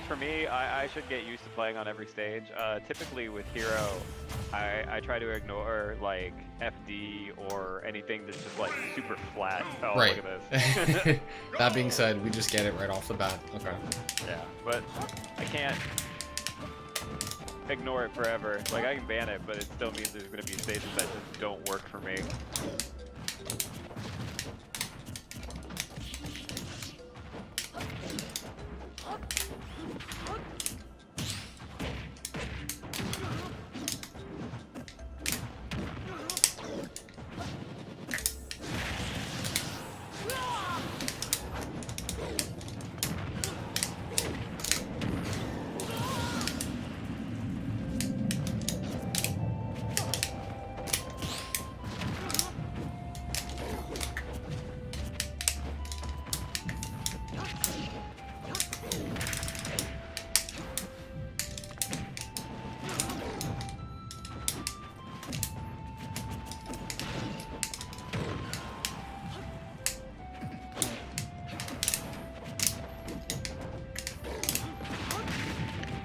for me, I should get used to playing on every stage. Typically with Hero, I try to ignore like FD or anything that's just like super flat. Oh, Right. look at this. That being said, we just get it right off the bat. Okay. Yeah, but I can't ignore it forever. Like I can ban it, but it still means there's gonna be stages that just don't work for me.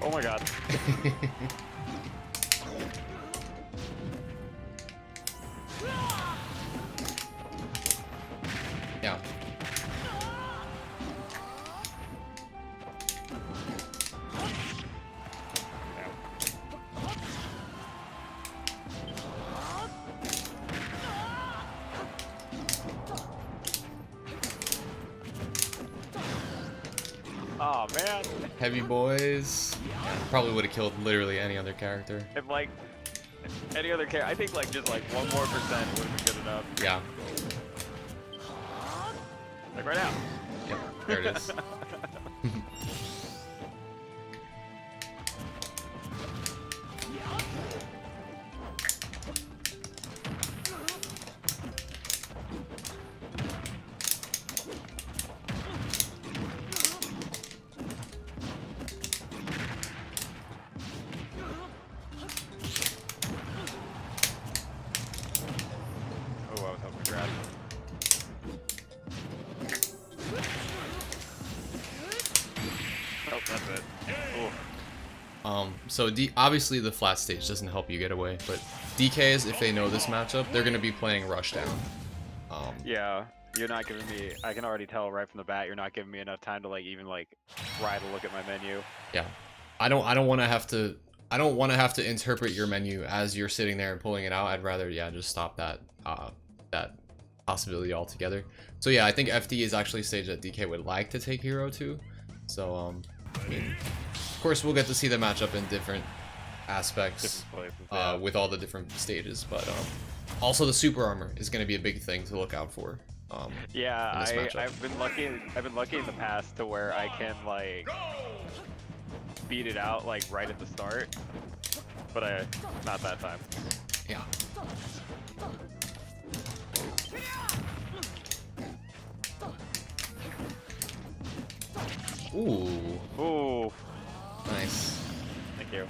Oh my god. Yeah. Oh man. Heavy boys. Probably would have killed literally any other character. If like any other character, I think like just like 1% more would have been good enough. Yeah. Like right now. Yep. There it is. Oh, I was hoping to grab. Oh, that's it. Ooh. So obviously the flat stage doesn't help you get away, but DKs, if they know this matchup, they're going to be playing Rushdown. Yeah, you're not giving me. I can already tell right from the bat. You're not giving me enough time to like even like try to look at my menu. Yeah, I don't want to have to. I don't want to have to interpret your menu as you're sitting there and pulling it out. I'd rather, yeah, just stop that that possibility altogether. So yeah, I think FD is actually a stage that DK would like to take Hero to. So I mean, of course we'll get to see the matchup in different aspects Different places, yeah. with all the different stages, but also the super armor is going to be a big thing to look out for. Yeah, in this matchup. I've been lucky. I've been lucky in the past to where I can like beat it out like right at the start, but not that time. Yeah. Ooh, Ooh, nice. thank you.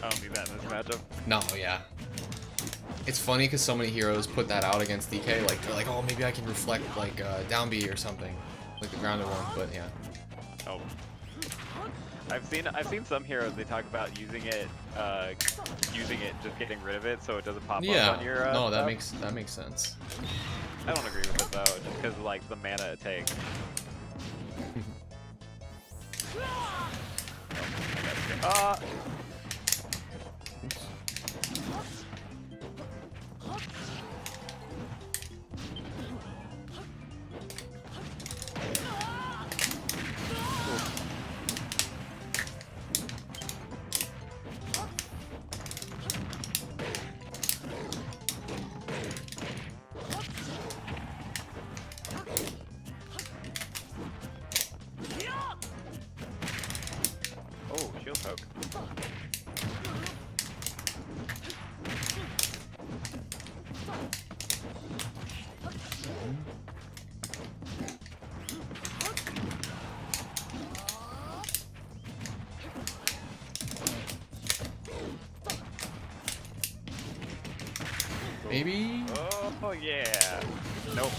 I don't need that in this matchup. No, yeah. It's funny because so many heroes put that out against DK. Like they're like, oh, maybe I can reflect like down B or something, like the grounded one. But yeah. Oh. I've seen some heroes they talk about using it just getting rid of it so it doesn't pop Yeah. up on your No, stuff. that makes sense. I don't agree with it though, just because of like the mana it takes. Oh, shield poke. Maybe? Oh yeah. Nope.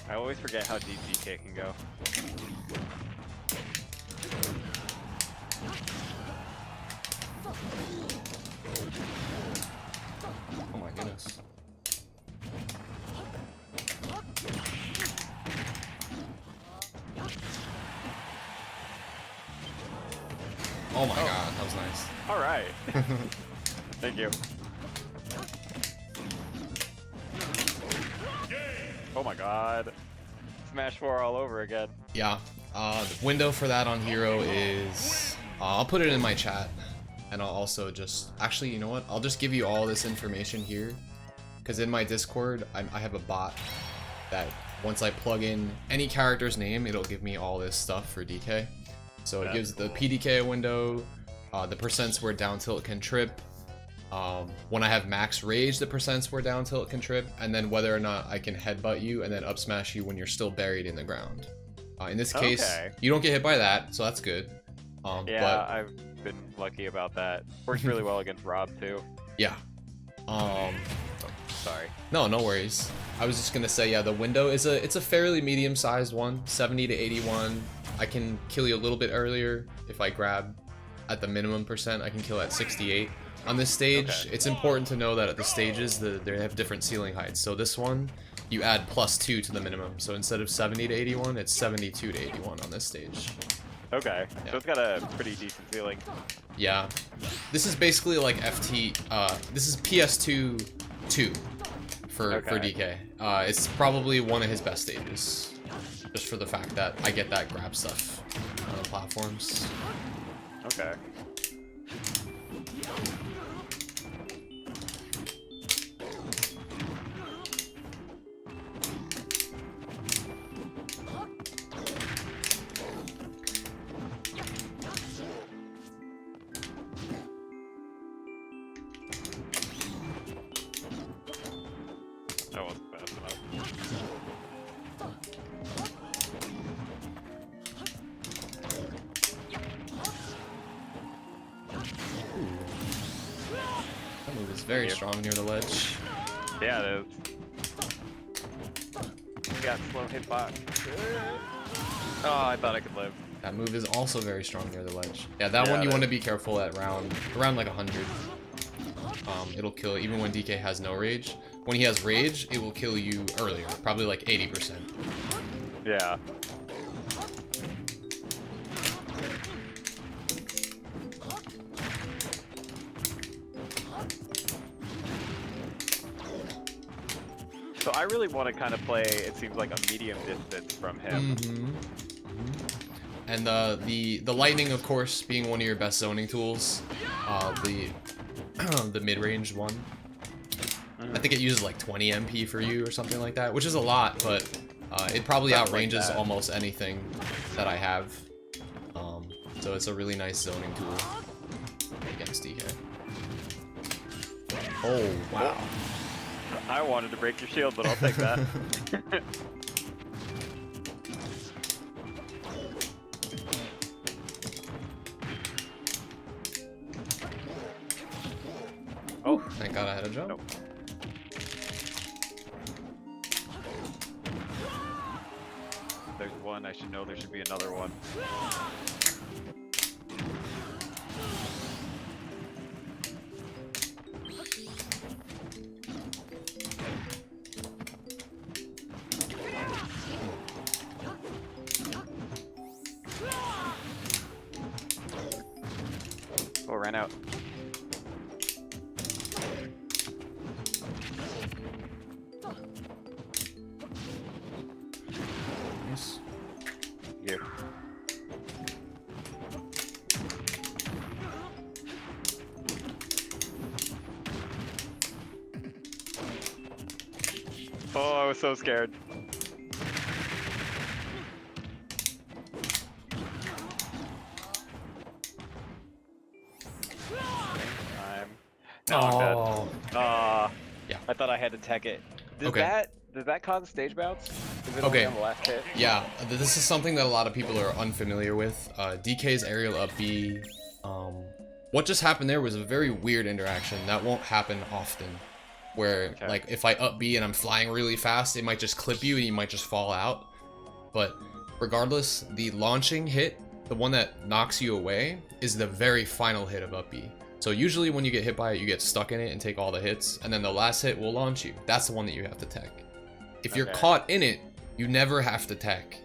I always forget how deep DK can go. Oh my goodness. Oh my god, that was nice. Alright. Thank you. Oh my god. Smash 4 all over again. Yeah, the window for that on Hero is... I'll put it in my chat. And I'll also just... Actually, you know what? I'll just give you all this information here. Because in my Discord, I have a bot that once I plug in any character's name, it'll give me all this stuff for DK. So it gives the PDK window, the percents where down tilt can trip, when I have max rage, the percents where down tilt can trip, and then whether or not I can headbutt you and then up smash you when you're still buried in the ground. In this case, you don't get hit by that, so that's good. Yeah, but, I've been lucky about that. Works really well against Rob too. Yeah. Sorry. No worries. I was just gonna say, yeah, the window is it's a fairly medium-sized one, 70 to 81. I can kill you a little bit earlier if I grab at the minimum percent. I can kill at 68. On this stage, it's important to know that at the stages, they have different ceiling heights. So this one, you add +2 to the minimum. So instead of 70 to 81, it's 72 to 81 on this stage. Okay, Yeah. so it's got a pretty decent ceiling. Yeah. This is basically like FT, this is PS2 2 for DK. It's probably one of his best stages. Just for the fact that I get that grab stuff on the platforms. Okay. That wasn't fast enough. That move is very strong near the ledge. Yeah, it is. Got slow hitbox. Oh, I thought I could live. That move is also very strong near the ledge. Yeah, that one you want to be careful at around like 100. It'll kill even when DK has no rage. When he has rage, it will kill you earlier, probably like 80%. Yeah. So I really want to kind of play, it seems like, a medium distance from him. And the lightning, of course, being one of your best zoning tools. The mid-range one. I think it uses like 20 MP for you or something like that, which is a lot, but it probably outranges almost anything that I have. So it's a really nice zoning tool against DK. Oh, wow. I wanted to break your shield, but I'll take that. Oh, thank God I had a jump. Nope. There's one, I should know there should be another one. Oh, ran out. Nice. Yeah. Oh, I was so scared. No, I'm dead. Yeah. I thought I had to tech it. Does that cause stage bounce? Is it only on the last hit? Yeah, this is something that a lot of people are unfamiliar with. DK's aerial up B what just happened there was a very weird interaction that won't happen often. Where, like, if I up B and I'm flying really fast, it might just clip you and you might just fall out. But regardless, the launching hit, the one that knocks you away, is the very final hit of up B. So usually when you get hit by it, you get stuck in it and take all the hits, and then the last hit will launch you. That's the one that you have to tech. If you're caught in it, you never have to tech.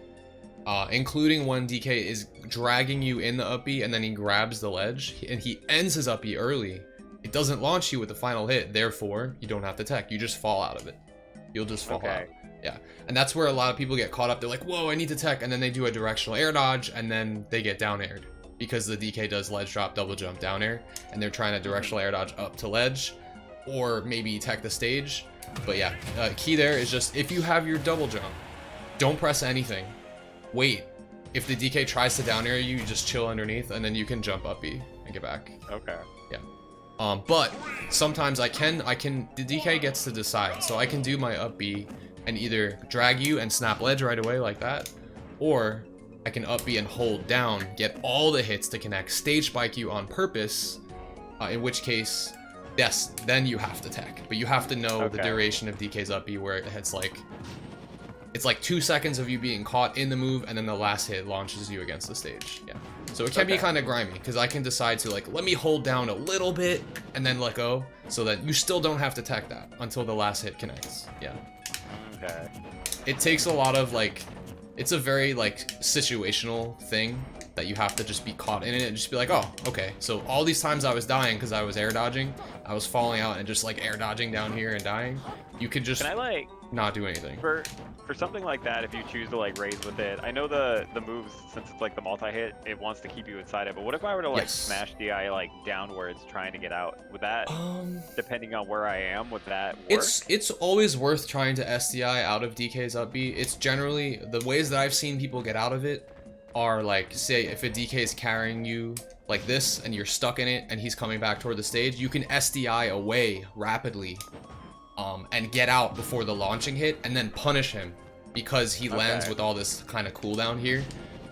Including when DK is dragging you in the up B and then he grabs the ledge and he ends his up B early. It doesn't launch you with the final hit, therefore you don't have to tech. You just fall out of it. You'll just fall out. Yeah, and that's where a lot of people get caught up. They're like, whoa, I need to tech, and then they do a directional air dodge, and then they get down aired because the DK does ledge drop, double jump, down air, and they're trying to directional air dodge up to ledge, or maybe tech the stage. But yeah, key there is just, if you have your double jump, don't press anything. Wait. If the DK tries to down air you, just chill underneath, and then you can jump up B and get back. Okay. Yeah. But sometimes the DK gets to decide, so I can do my up B and either drag you and snap ledge right away like that, or I can up B and hold down, get all the hits to connect, stage spike you on purpose, in which case, yes, then you have to tech. But you have to know the duration of DK's up B, where it's like 2 seconds of you being caught in the move, and then the last hit launches you against the stage. Yeah. So it can be kind of grimy, because I can decide to, like, let me hold down a little bit and then let go, so that you still don't have to tech that until the last hit connects. Yeah. Okay. It takes a lot of, like, it's a very, like, situational thing that you have to just be caught in it and just be like, oh, okay. So all these times I was dying because I was air dodging, I was falling out and just, like, air dodging down here and dying. You could just not do anything. For something like that, if you choose to like raise with it, I know the moves, since it's like the multi-hit, it wants to keep you inside it, but what if I were to like smash DI like downwards trying to get out? Would that, depending on where I am, would that work? It's always worth trying to SDI out of DK's up B. It's generally, the ways that I've seen people get out of it are, like, say if a DK is carrying you like this and you're stuck in it and he's coming back toward the stage, you can SDI away rapidly and get out before the launching hit, and then punish him because he lands with all this kind of cooldown here.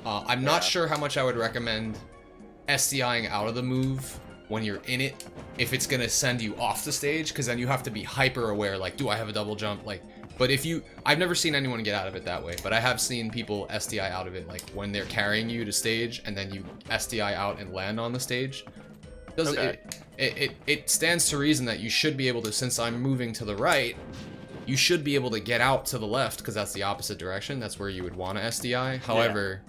I'm not sure how much I would recommend SDIing out of the move when you're in it, if it's gonna send you off the stage, because then you have to be hyper aware, like, do I have a double jump? Like, but if you, I've never seen anyone get out of it that way, but I have seen people SDI out of it, like when they're carrying you to stage and then you SDI out and land on the stage. It stands to reason that you should be able to, since I'm moving to the right, you should be able to get out to the left, because that's the opposite direction. That's where you would want to SDI. However,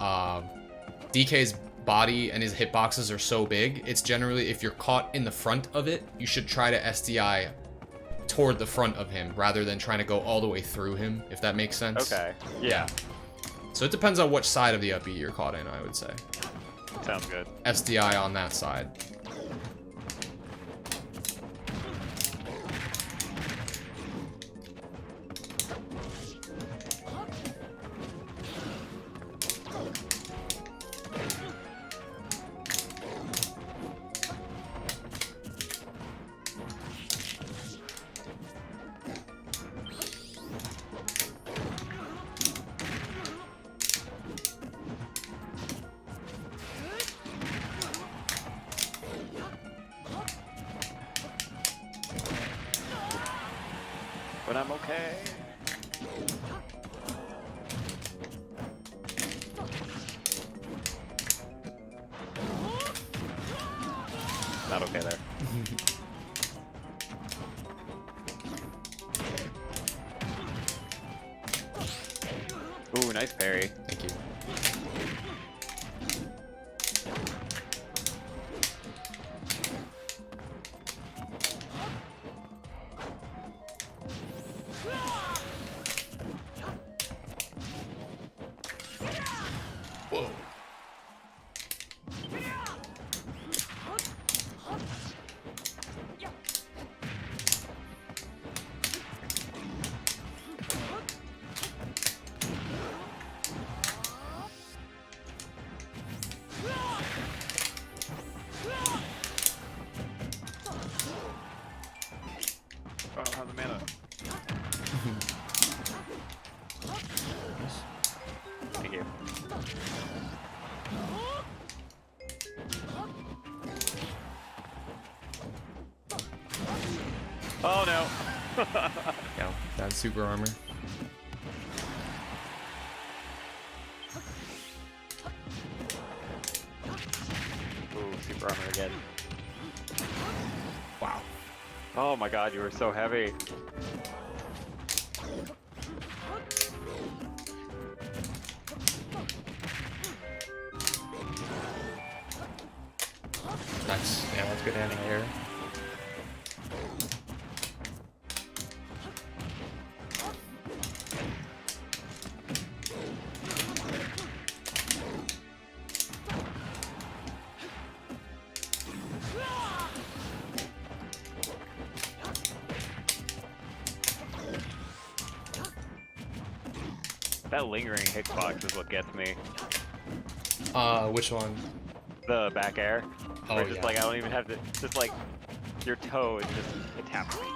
DK's body and his hitboxes are so big, it's generally, if you're caught in the front of it, you should try to SDI toward the front of him rather than trying to go all the way through him, if that makes sense. Okay. Yeah. So it depends on which side of the up B you're caught in, I would say. Sounds good. SDI on that side. But I'm okay. Not okay there. Ooh, nice parry. Thank you. Whoa. Oh no. Yeah, that's super armor. Ooh, super armor again. Wow. Oh my god, you were so heavy. Nice. Yeah, that's good anti-air. That lingering hitbox is what gets me. Which one? The back air. Oh, Where just yeah. like I don't even have to. Just like your toe is just it taps me.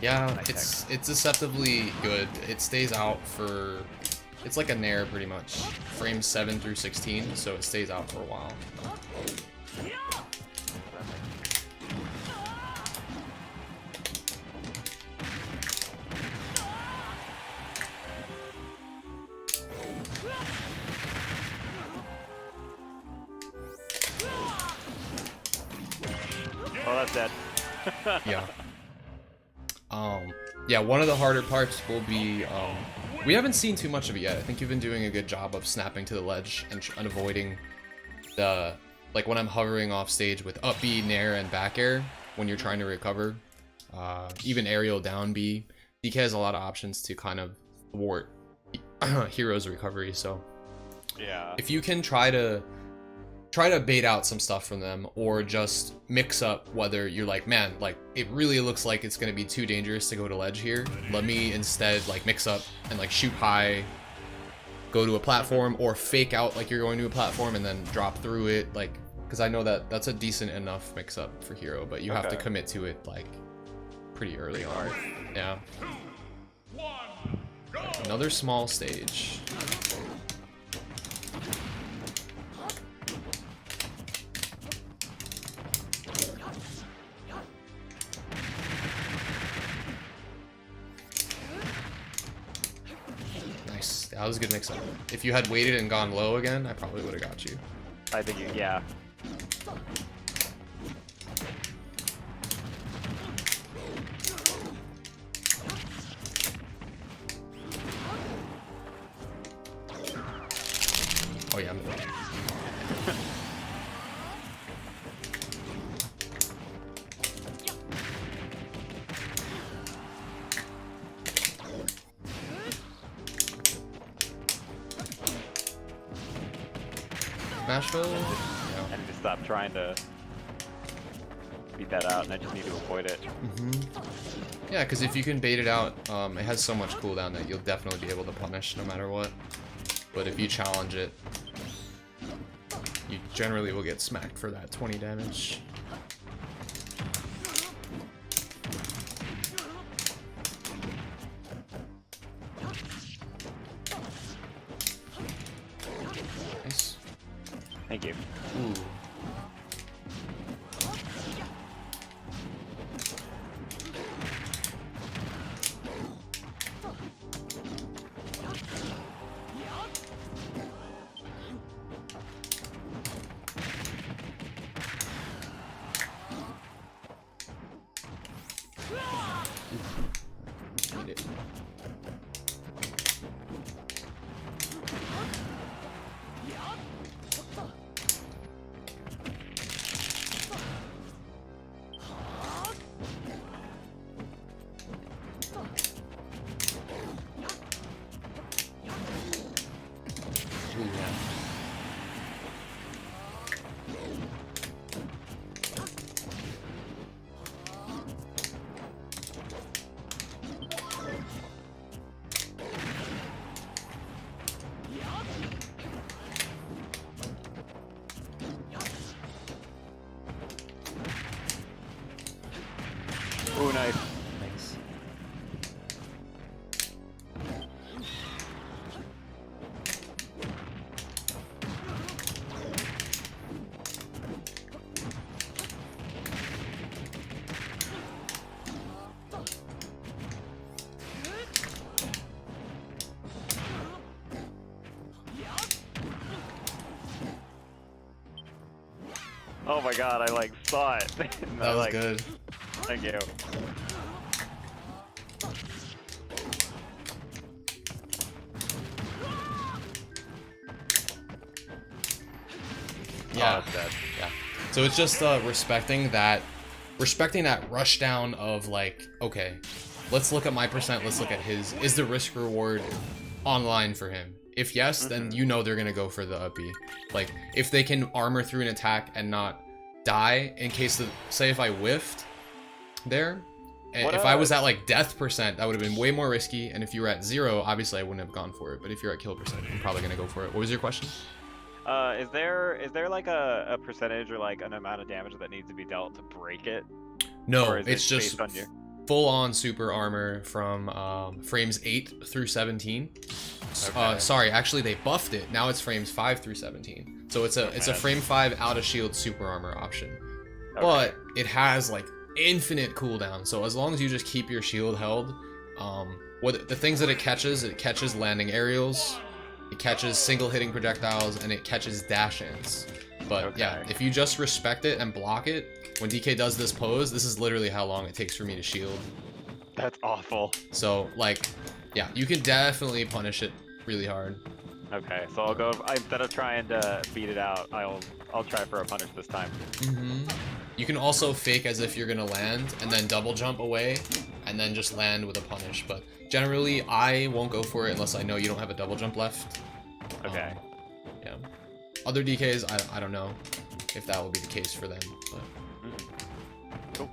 Yeah, Nice it's deceptively good. It stays out for, it's like a nair pretty much. Frames 7 through 16, so it stays out for a while. Oh, that's dead. Yeah. Yeah, one of the harder parts will be, we haven't seen too much of it yet. I think you've been doing a good job of snapping to the ledge and avoiding the, like when I'm hovering off stage with up B, nair, and back air, when you're trying to recover, even aerial down B, DK has a lot of options to kind of thwart Hero's recovery, so Yeah. if you can try to bait out some stuff from them, or just mix up whether you're like, man, like it really looks like it's gonna be too dangerous to go to ledge here, let me instead like mix up and like shoot high, go to a platform, or fake out like you're going to a platform and then drop through it, like, because I know that that's a decent enough mix up for Hero, but you have to commit to it like pretty early on. Yeah. Another small stage. Nice. That was a good mix up. If you had waited and gone low again, I probably would have got you. I think you, yeah. Oh yeah. Nashville? Yeah. I need to stop trying to beat that out, and I just need to avoid it. Yeah, because if you can bait it out, it has so much cooldown that you'll definitely be able to punish no matter what. But if you challenge it, you generally will get smacked for that 20 damage. Nice. Thank you. Ooh. Need it. Ooh, yeah. Ooh, nice. Thanks. Oh my god, I like saw it. That was good. Thank you. Yeah. Oh, that's dead. Yeah. So it's just respecting that rushdown of like, okay, let's look at my percent, let's look at his. Is the risk reward online for him? If yes, then you know they're gonna go for the uppy. Like if they can armor through an attack and not die in case of, say if I whiffed there, and if I was at like death percent, that would have been way more risky. And if you were at 0, obviously I wouldn't have gone for it. But if you're at kill percent, I'm probably gonna go for it. What was your question? Is there like a percentage or like an amount of damage that needs to be dealt to break it? No, or is it's it just based on you? full on super armor from frames 8 through 17. Okay. Sorry, actually they buffed it. Now it's frames 5 through 17. So it's a frame 5 out of shield super armor option. Okay. But it has like infinite cooldown. So as long as you just keep your shield held, what the things that it catches landing aerials, it catches single hitting projectiles, and it catches dash-ins. But yeah, if you just respect it and block it, when DK does this pose, this is literally how long it takes for me to shield. That's awful. So like, yeah, you can definitely punish it really hard. Okay, so I'll go, instead of trying to beat it out, I'll try for a punish this time. You can also fake as if you're gonna land and then double jump away and then just land with a punish, but generally I won't go for it unless I know you don't have a double jump left. Okay. Yeah. Other DKs, I don't know if that will be the case for them, but Cool.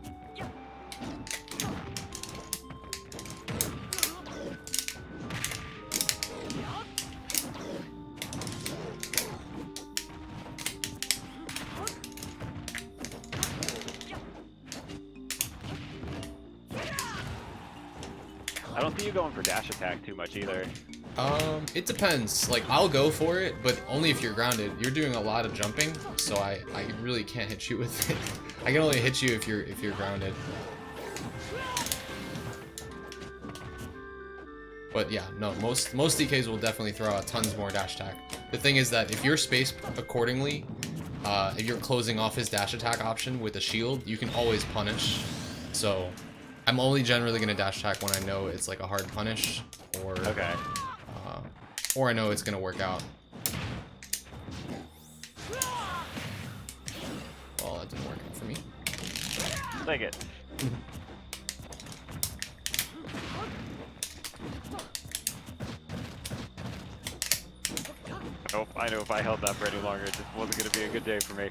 I don't see you going for dash attack too much either. It depends. Like, I'll go for it, but only if you're grounded. You're doing a lot of jumping, so I really can't hit you with it. I can only hit you if you're grounded. But yeah, no, most DKs will definitely throw out tons more dash attack. The thing is that if you're spaced accordingly, if you're closing off his dash attack option with a shield, you can always punish. So I'm only generally gonna dash attack when I know it's like a hard punish, or I know it's gonna work out. Well, that didn't work out for me. Take it. Oh, I know if I held that for any longer, it just wasn't going to be a good day for me.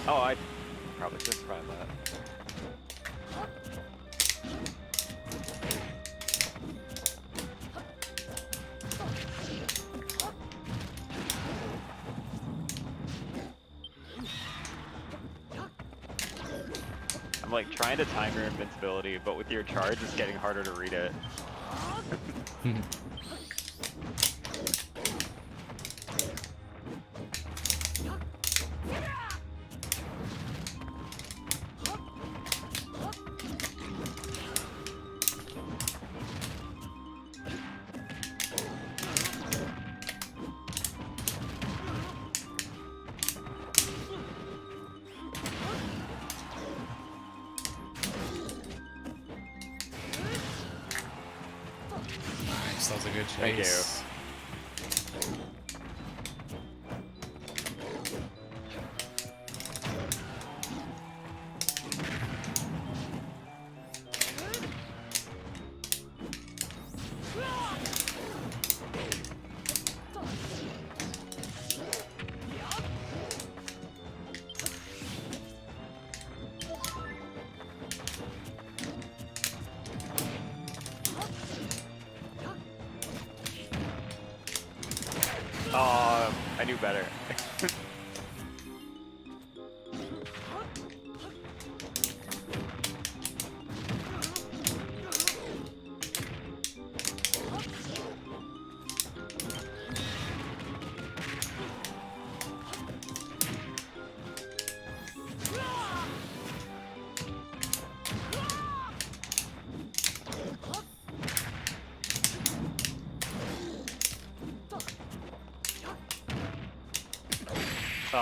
Oh, I probably should try that. I'm like trying to time your invincibility, but with your charge, it's getting harder to read it. That was a good chase. Thank you. Oh, I knew better.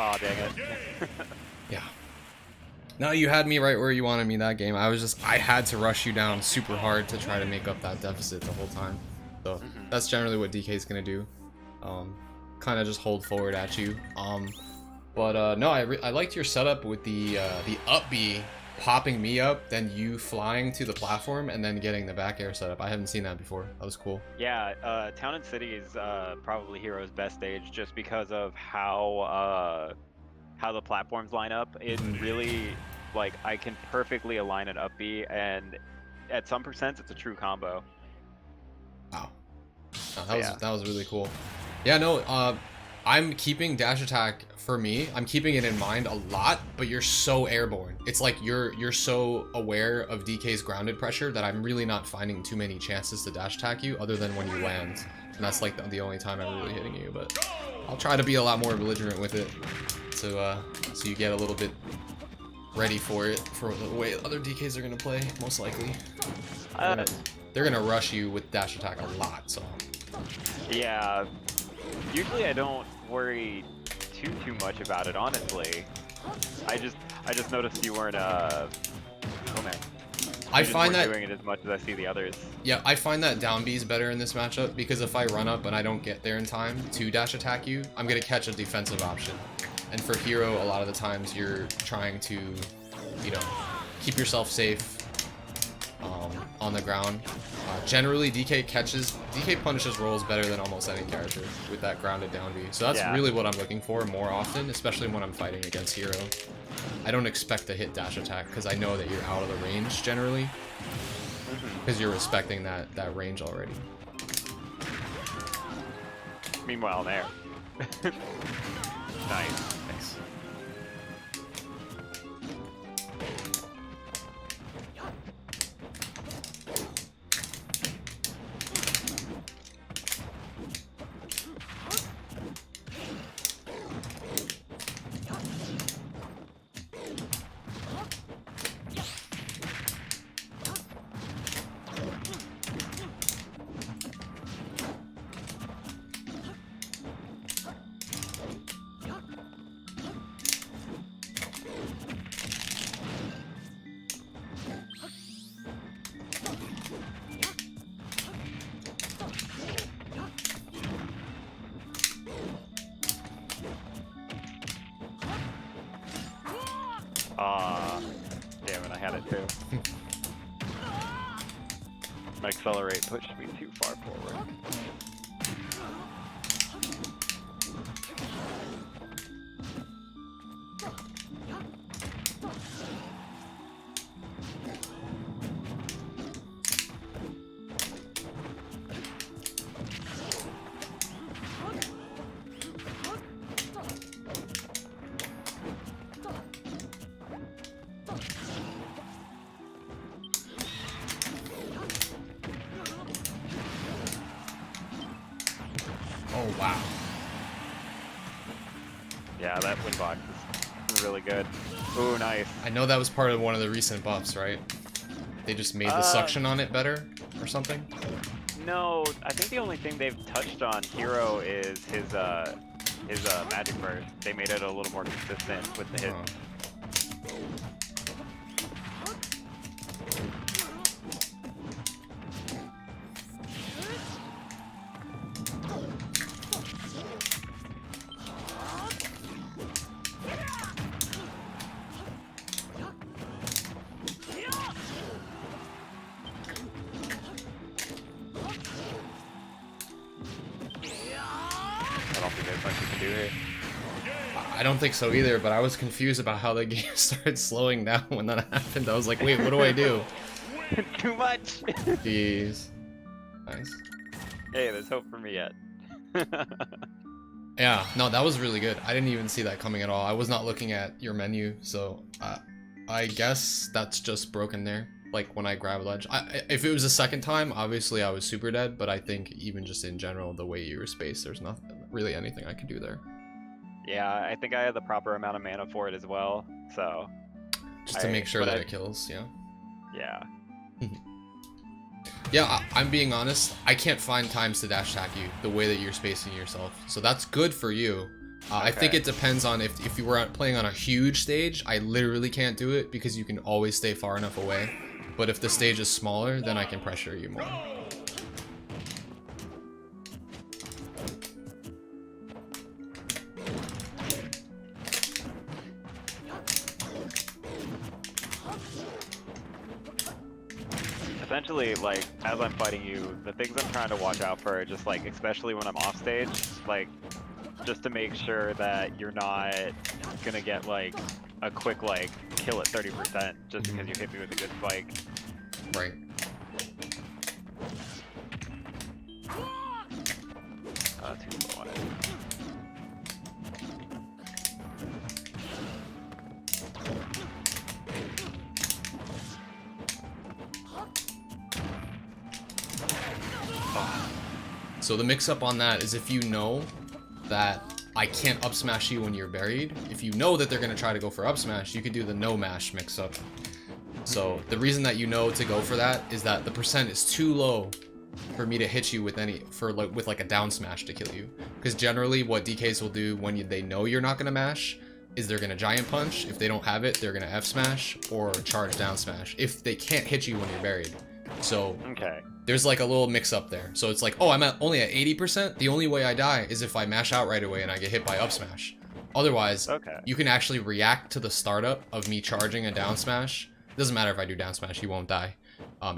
Oh, dang it. Yeah. No, you had me right where you wanted me that game. I had to rush you down super hard to try to make up that deficit the whole time. So that's generally what DK is gonna do. Kind of just hold forward at you. No, I liked your setup with the up B popping me up, then you flying to the platform and then getting the back air setup. I haven't seen that before. That was cool. Yeah, Town and City is probably Hero's best stage just because of how the platforms line up. It really, like, I can perfectly align an up B, and at some percents, it's a true combo. Wow. No, that was really cool. Yeah, no, I'm keeping dash attack for me. I'm keeping it in mind a lot, but you're so airborne. It's like you're so aware of DK's grounded pressure that I'm really not finding too many chances to dash attack you other than when you land. And that's like the only time I'm really hitting you, but I'll try to be a lot more belligerent with it so you get a little bit ready for it, for the way other DKs are gonna play, most likely. They're gonna rush you with dash attack a lot, so. Yeah, usually I don't worry too much about it, honestly. I just noticed you weren't oh man. I find that doing it as much as I see the others. Yeah, I find that down B is better in this matchup because if I run up and I don't get there in time to dash attack you, I'm gonna catch a defensive option. And for hero, a lot of the times you're trying to, you know, keep yourself safe on the ground. Generally, DK punishes rolls better than almost any character with that grounded down B. So that's really what I'm looking for more often, especially when I'm fighting against hero. I don't expect to hit dash attack because I know that you're out of the range generally, because you're respecting that range already. Meanwhile, there. Nice. Damn it, I had it too. My accelerate pushed me too far forward. Oh, wow. Yeah, that win box is really good. Ooh, nice. I know that was part of one of the recent buffs, right? They just made the suction on it better or something? No, I think the only thing they've touched on Hero is his magic burst. They made it a little more consistent with the hit. I don't think there's much you can do here. I don't think so either, but I was confused about how the game started slowing down when that happened. I was like, wait, what do I do? Too much! Jeez. Nice. Hey, there's hope for me yet. Yeah, no, that was really good. I didn't even see that coming at all. I was not looking at your menu, so I guess that's just broken there. Like when I grab ledge. If it was a second time, obviously I was super dead, but I think even just in general, the way you were spaced, there's not really anything I could do there. Yeah, I think I had the proper amount of mana for it as well, so... Just to make sure that it kills, yeah. Yeah. Yeah, I'm being honest, I can't find times to dash attack you the way that you're spacing yourself. So that's good for you, I think it depends on if you were playing on a huge stage, I literally can't do it because you can always stay far enough away. But if the stage is smaller, then I can pressure you more. Essentially, like, as I'm fighting you, the things I'm trying to watch out for are just, like, especially when I'm off stage, like, just to make sure that you're not gonna get, like, a quick, like, kill at 30% just because you hit me with a good spike. Right. Too low on it. So the mix-up on that is if you know that I can't up smash you when you're buried, if you know that they're going to try to go for up smash, you could do the no mash mix-up. So the reason that you know to go for that is that the percent is too low for me to hit you with with a down smash to kill you. Because generally what DKs will do when they know you're not going to mash is they're going to giant punch. If they don't have it, they're going to F smash or charge down smash if they can't hit you when you're buried. So there's like a little mix up there. So it's like, oh, I'm only at 80%. The only way I die is if I mash out right away and I get hit by up smash. Otherwise, you can actually react to the startup of me charging a down smash. Doesn't matter if I do down smash, you won't die.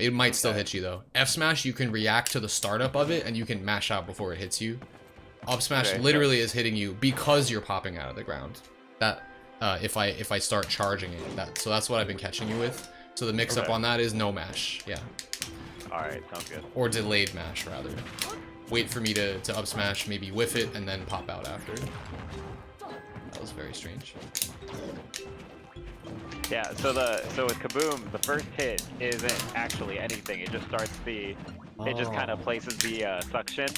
It might still hit you though. F smash, you can react to the startup of it and you can mash out before it hits you. Up smash literally is hitting you because you're popping out of the ground. That if I start charging it, so that's what I've been catching you with. So the mix up on that is no mash. Yeah. Alright, sounds good. Or delayed mash rather. Wait for me to up smash, maybe whiff it, and then pop out after. That was very strange. Yeah, so with Kaboom, the first hit isn't actually anything. It just starts it just kind of places the suction,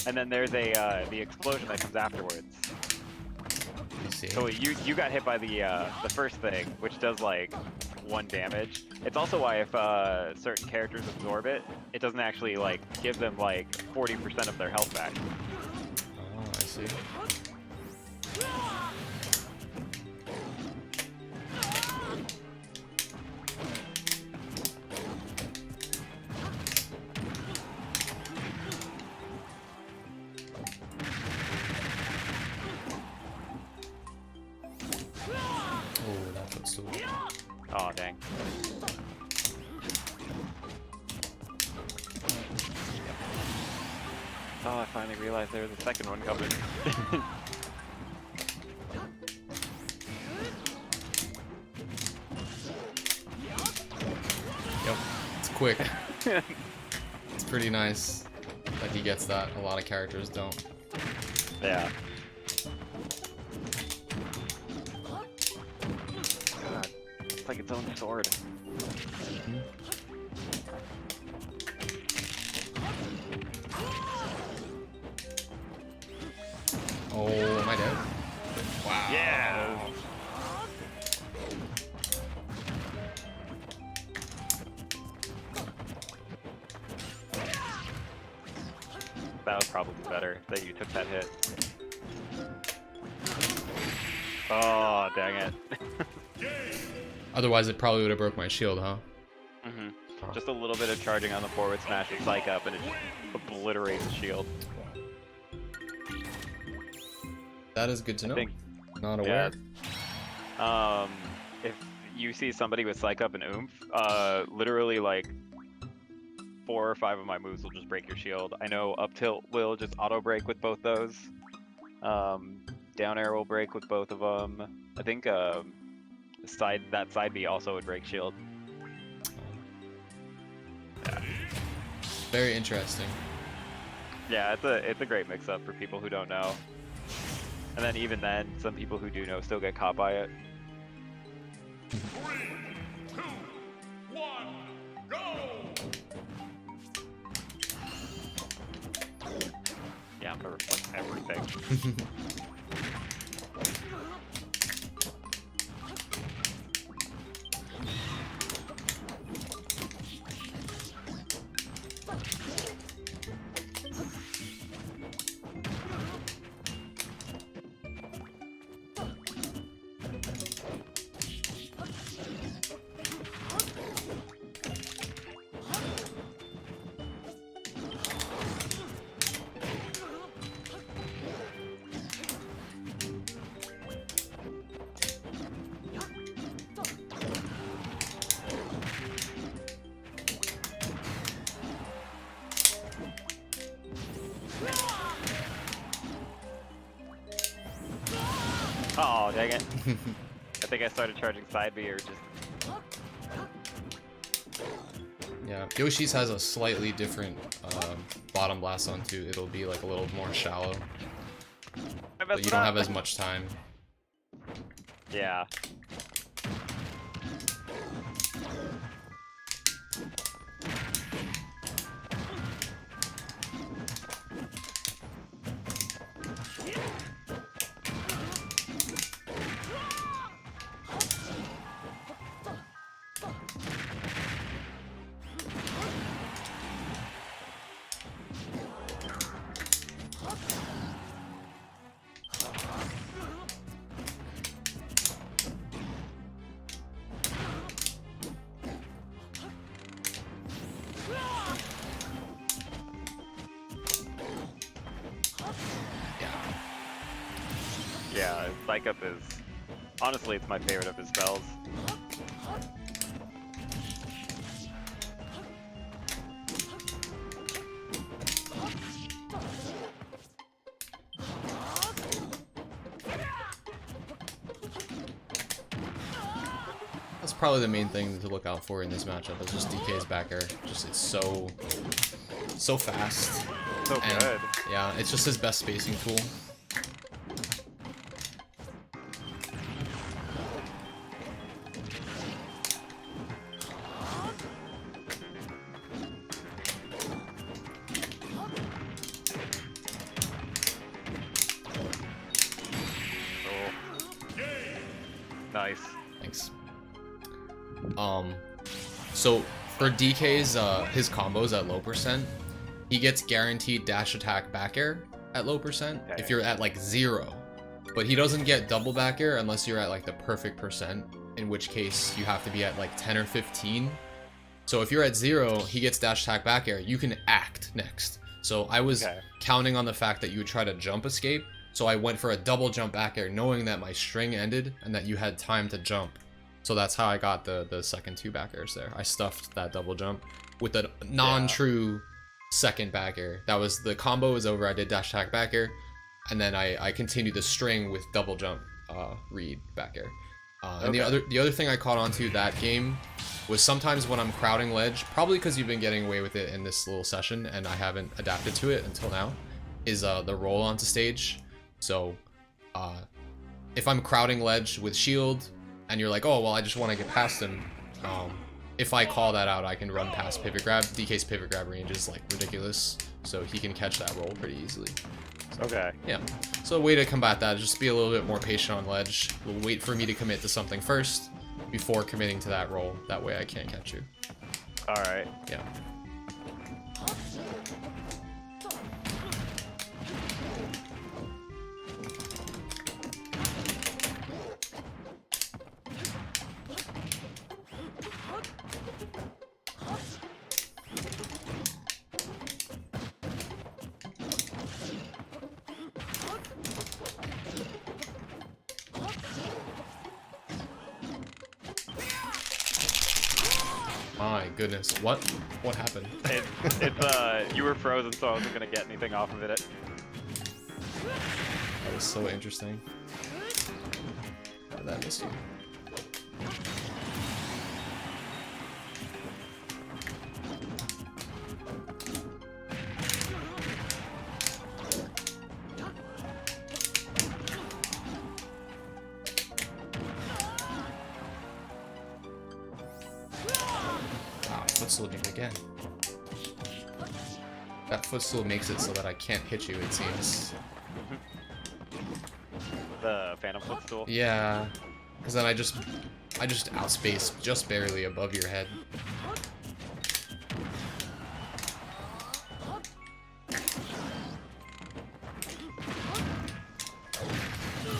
and then there's the explosion that comes afterwards. So you got hit by the first thing, which does like 1 damage. It's also why if certain characters absorb it, it doesn't actually like give them like 40% of their health back. Oh, I see. Oh, dang. Oh, I finally realized there was a second one coming. Yep, it's quick. It's pretty nice that he gets that. A lot of characters don't. Yeah. It's like its own sword. Oh, am I dead? Wow. Yeah. That was probably better that you took that hit. Oh, dang it. Otherwise, it probably would have broke my shield, huh? Just a little bit of charging on the forward smash with Psych Up, and it just obliterates the shield. That is good to know. Not aware. Yeah. If you see somebody with Psych Up and Oomph, literally like 4 or 5 of my moves will just break your shield. I know up tilt will just auto break with both those. Down air will break with both of them. I think that side B also would break shield. Yeah. Very interesting. Yeah, it's a great mix up for people who don't know. And then even then, some people who do know still get caught by it. 3, 2, 1, go! Yeah, I'm gonna reflect everything. Oh, dang it. I think I started charging side B or just... Yeah, Yoshi's has a slightly different bottom blast on too. It'll be like a little more shallow. But you don't have as much time. Yeah. Yeah, Psych Up is... Honestly, it's my favorite of his spells. That's probably the main thing to look out for in this matchup. Is just DK's back air. Just it's so fast. So And, good. yeah, it's just his best spacing tool. Nice. Thanks. So for DK's his combos at low percent, he gets guaranteed dash attack back air at low percent if you're at like 0. But he doesn't get double back air unless you're at like the perfect percent, in which case you have to be at like 10 or 15. So if you're at 0, he gets dash attack back air. You can act next. So I was counting on the fact that you would try to jump escape. So I went for a double jump back air, knowing that my string ended and that you had time to jump. So that's how I got the second 2 back airs there. I stuffed that double jump with a non-true second back air. That was, the combo was over. I did dash attack back air, and then I continued the string with double jump read back air. And the other thing I caught onto that game was sometimes when I'm crowding ledge, probably because you've been getting away with it in this little session and I haven't adapted to it until now, is the roll onto stage. So if I'm crowding ledge with shield and you're like, oh well, I just want to get past him, if I call that out, I can run past pivot grab. DK's pivot grab range is like ridiculous, so he can catch that roll pretty easily. So, yeah, so a way to combat that is just be a little bit more patient on ledge. We'll wait for me to commit to something first before committing to that roll. That way I can't catch you. Alright. Yeah. My goodness, what happened? It's you were frozen, so I wasn't gonna get anything off of it. That was so interesting. How did that miss you? Footstool again. That footstool makes it so that I can't hit you, it seems. The Phantom Footstool? Yeah, because then I just outspace just barely above your head.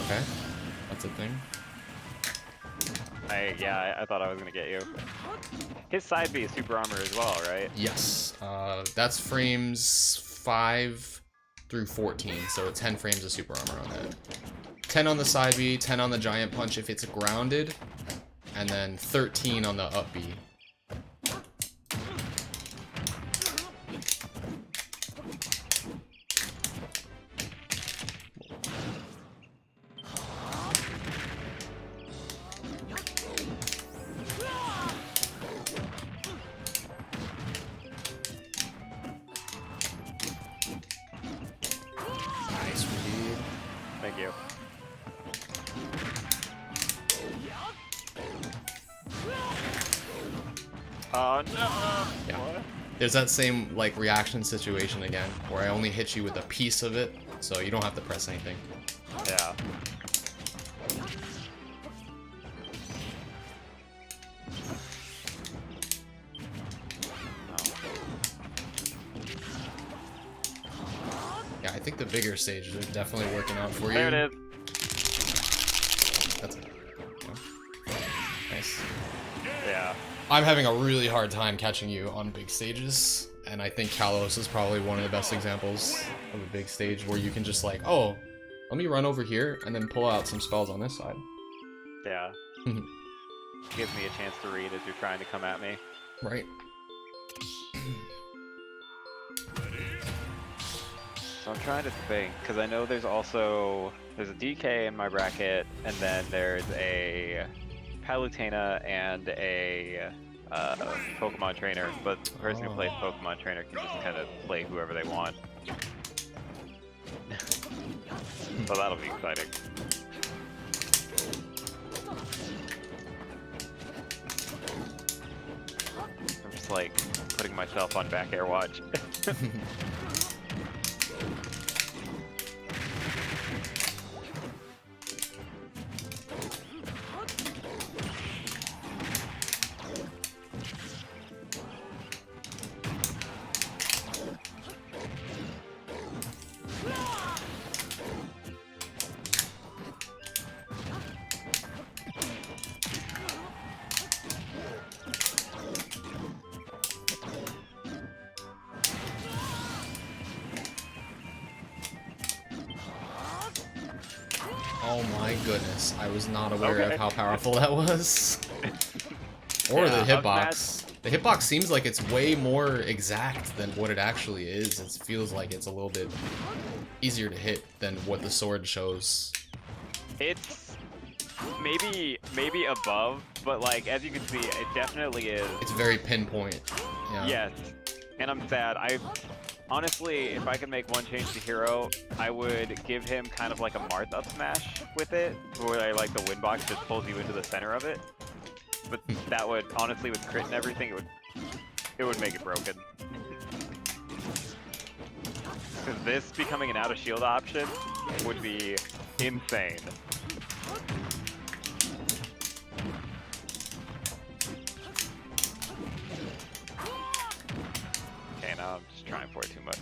Okay, that's a thing. I thought I was gonna get you. His side B is super armor as well, right? Yes, that's frames 5 through 14, so 10 frames of super armor on that. 10 on the side B, 10 on the giant punch if it's grounded, and then 13 on the up B. Thank you. Oh no! Yeah. What? There's that same like reaction situation again, where I only hit you with a piece of it, so you don't have to press anything. Yeah. Yeah, I think the bigger stages are definitely working out for you. There it is. That's it. Yeah. Nice. Yeah. I'm having a really hard time catching you on big stages, and I think Kalos is probably one of the best examples of a big stage where you can just like, oh, let me run over here and then pull out some spells on this side. Yeah. Gives me a chance to read as you're trying to come at me. Right. So I'm trying to think, because I know there's a DK in my bracket, and then there's a Palutena and a Pokemon trainer, but the person who plays Pokemon trainer can just kind of play whoever they want. So that'll be exciting. I'm just like putting myself on back air watch. Oh my goodness, I was not aware of how powerful that was. Or the hitbox. The hitbox seems like it's way more exact than what it actually is. It feels like it's a little bit easier to hit than what the sword shows. It's maybe above, but like as you can see, it definitely is. It's very pinpoint. Yeah. Yes, and I'm sad. Honestly, if I could make one change to Hero, I would give him kind of like a Marth up smash with it, where I like the wind box just pulls you into the center of it. But that would, honestly, with crit and everything, it would make it broken. Because this becoming an out of shield option would be insane. Okay, now I'm just trying for it too much.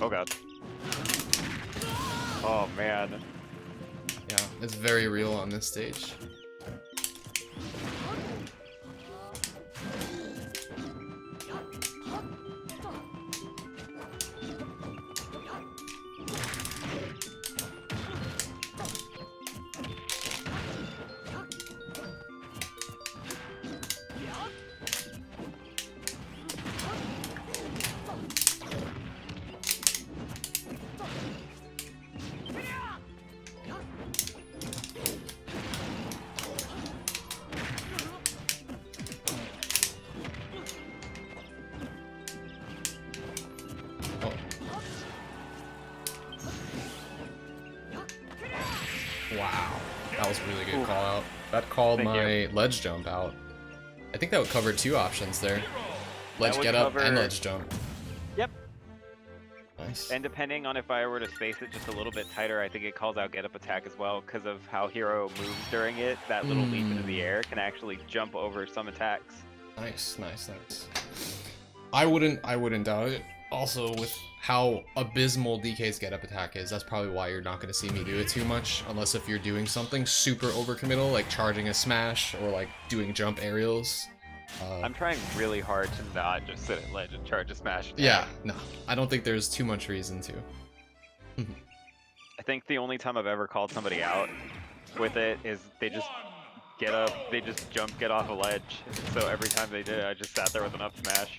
Oh god. Oh man. Yeah, it's very real on this stage. Wow, that was a really good call out. That called my ledge jump out. I think that would cover two options there. Ledge get up and ledge jump. Yep. Nice. And depending on if I were to space it just a little bit tighter, I think it calls out get up attack as well, because of how Hero moves during it. That little leap into the air can actually jump over some attacks. Nice, nice, nice. I wouldn't doubt it. Also, with how abysmal DK's get up attack is, that's probably why you're not going to see me do it too much, unless if you're doing something super overcommittal, like charging a smash or like doing jump aerials. I'm trying really hard to not just sit at ledge and charge a smash attack. Yeah, no, I don't think there's too much reason to. I think the only time I've ever called somebody out with it is they just get up, they just jump, get off a ledge. So every time they did, I just sat there with an up smash.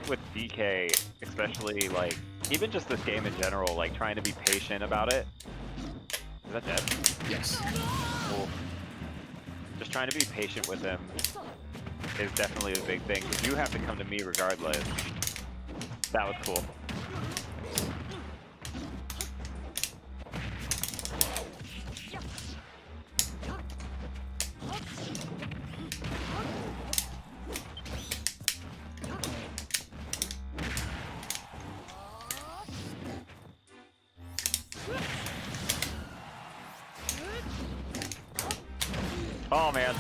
with DK, especially like even just this game in general, like trying to be patient about it. Is that dead? Yes. Cool. Just trying to be patient with him is definitely a big thing, because you have to come to me regardless. That was cool. Oh man.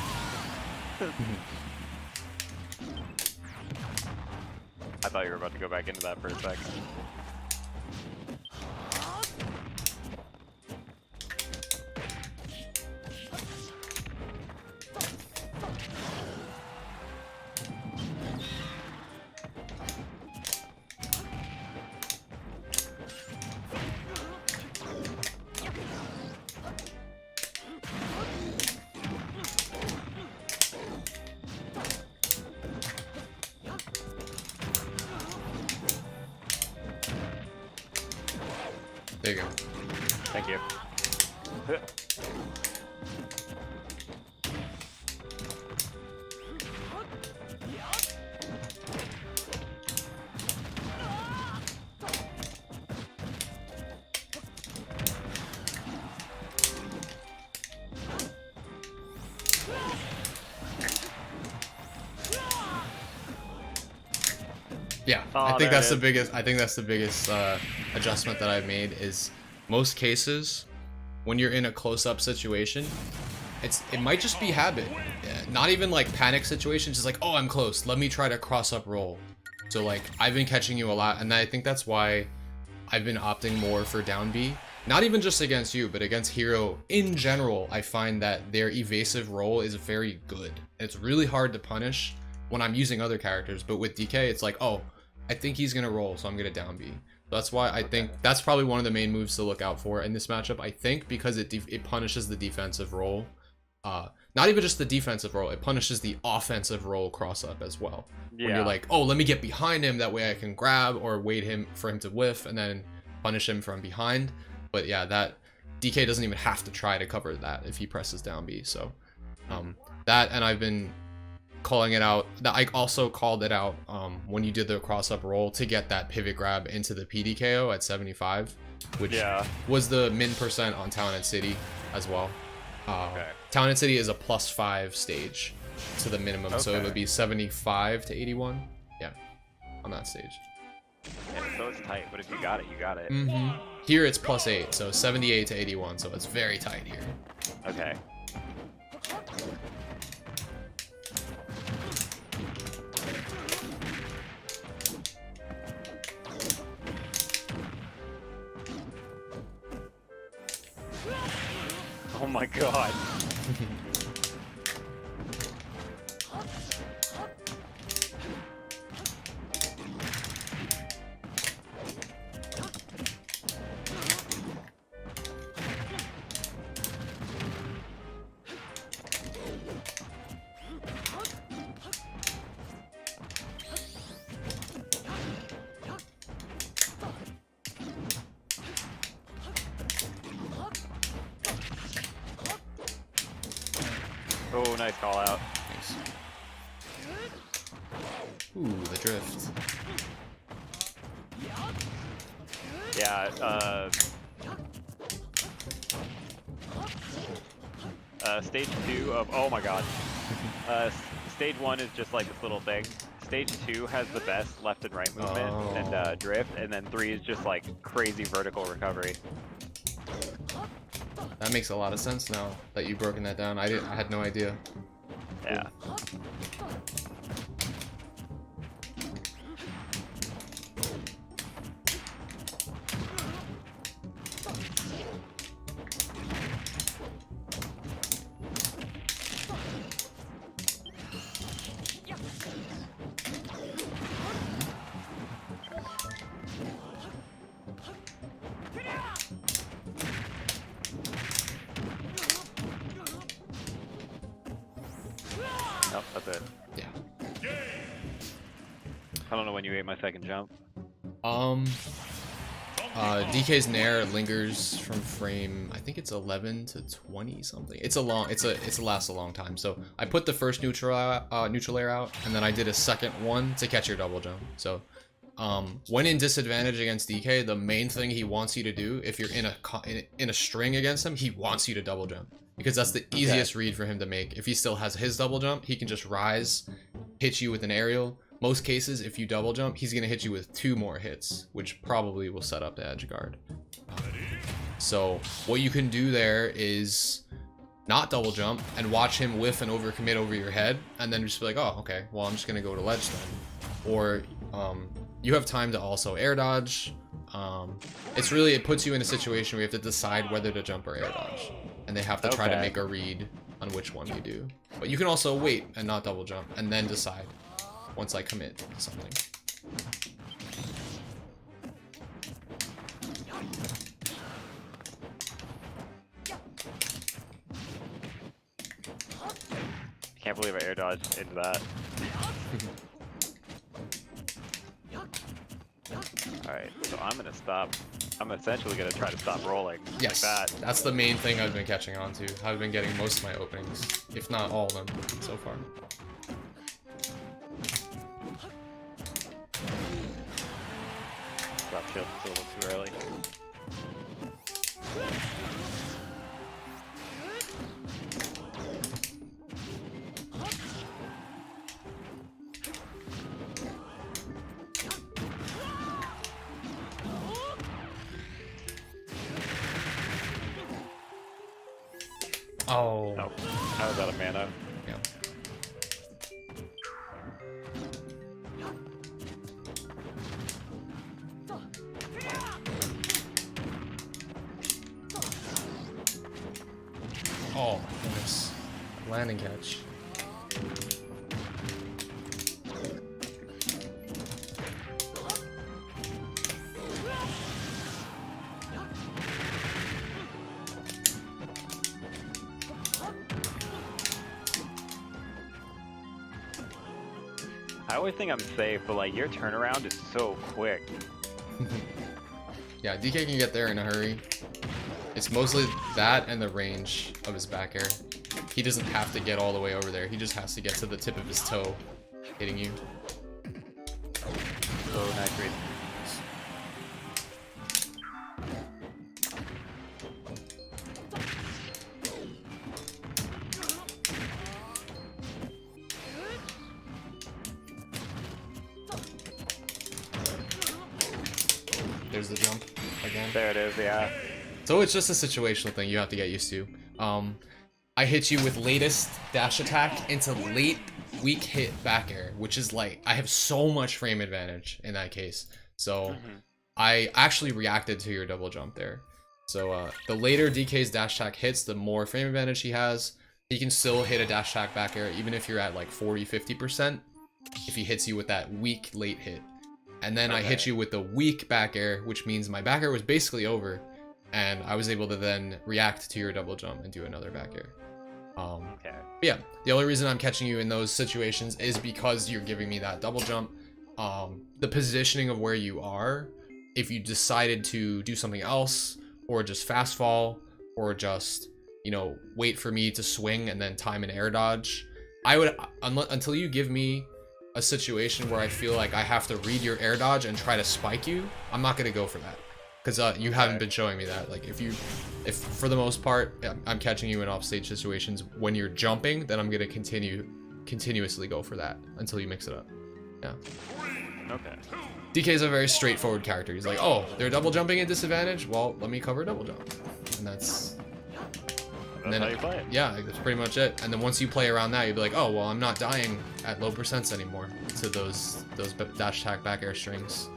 I thought you were about to go back into that for a sec. There you go. Thank you. Yeah, Oh, I think there that's it the biggest. I think that's the biggest adjustment that I've made. Is most cases when you're in a close-up situation, it might just be habit. Not even like panic situations. Just like, oh, I'm close. Let me try to cross-up roll. So like I've been catching you a lot, and I think that's why I've been opting more for down B. Not even just against you, but against hero in general. I find that their evasive roll is very good. It's really hard to punish when I'm using other characters, but with DK, it's like, oh, I think he's gonna roll, so I'm gonna down B. That's why I think that's probably one of the main moves to look out for in this matchup. I think because it punishes the defensive roll, not even just the defensive roll, it punishes the offensive roll cross up as well. Yeah. When you're like, oh, let me get behind him, that way I can grab or wait for him to whiff and then punish him from behind. But yeah, that DK doesn't even have to try to cover that if he presses down B. So that, and I've been calling it out. That I also called it out when you did the cross up roll to get that pivot grab into the PDKO at 75, which was the min % on Town and City as well. Town and City is a +5 stage to the minimum, so it would be 75 to 81. Yeah, on that stage. Yeah, so it's tight, but if you got it, you got it. Here it's +8, so 78 to 81, so it's very tight here. Okay. Oh my god. Oh, nice call out. Nice. Ooh, the drift. Yeah, stage 2 of, oh my god. Stage 1 is just like this little thing. Stage 2 has the best left and right movement and drift, and then 3 is just like crazy vertical recovery. That makes a lot of sense now that you've broken that down. I had no idea. Yeah. Nope, that's it. Yeah. I don't know when you ate my second jump. DK's Nair lingers from frame, I think it's 11 to 20 something. It's lasts a long time. So I put the first neutral air out, and then I did a second one to catch your double jump. So when in disadvantage against DK, the main thing he wants you to do, if you're in a string against him, he wants you to double jump, because that's the easiest read for him to make. If he still has his double jump, he can just rise, hit you with an aerial. Most cases, if you double jump, he's gonna hit you with 2 more hits, which probably will set up the edge guard. So what you can do there is not double jump and watch him whiff and overcommit over your head, and then just be like, oh, okay, well, I'm just gonna go to ledge then. Or you have time to also air dodge. It puts you in a situation where you have to decide whether to jump or air dodge, and they have to try to make a read on which one you do. But you can also wait and not double jump and then decide once I commit to something. Can't believe I air dodged into that. Alright, so I'm gonna stop. I'm essentially gonna try to stop rolling. Yes, like that. That's the main thing I've been catching on to. I've been getting most of my openings, if not all of them, so far. Drop shield a little too early. Oh. No, I was out of mana. Yeah. Oh, nice. Landing catch. I always think I'm safe, but like your turnaround is so quick. Yeah, DK can get there in a hurry. It's mostly that and the range of his back air. He doesn't have to get all the way over there. He just has to get to the tip of his toe, hitting you. So nice read. There's the jump again. There it is, yeah. So it's just a situational thing you have to get used to. I hit you with latest dash attack into late weak hit back air, which is like, I have so much frame advantage in that case. So I actually reacted to your double jump there. So the later DK's dash attack hits, the more frame advantage he has. He can still hit a dash attack back air even if you're at like 40-50% if he hits you with that weak late hit. And then I hit you with the weak back air, which means my back air was basically over, and I was able to then react to your double jump and do another back air. Yeah, the only reason I'm catching you in those situations is because you're giving me that double jump. The positioning of where you are, if you decided to do something else, or just fast fall, or just, you know, wait for me to swing and then time an air dodge, I would, until you give me a situation where I feel like I have to read your air dodge and try to spike you, I'm not gonna go for that, because you haven't been showing me that. Like if for the most part I'm catching you in offstage situations when you're jumping, then I'm gonna continuously go for that until you mix it up. Yeah. Okay. DK is a very straightforward character. He's like, oh, they're double jumping at disadvantage, well, let me cover double jump, and that's how you play it. Yeah, that's pretty much it. And then once you play around that, you'll be like, oh, well, I'm not dying at low percents anymore to those dash attack back air strings.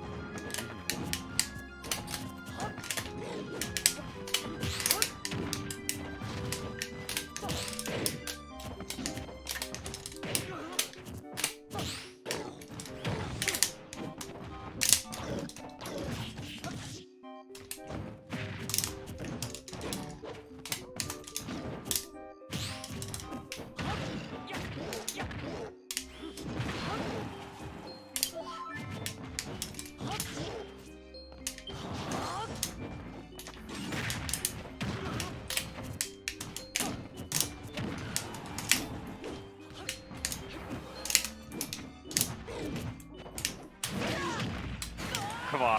Come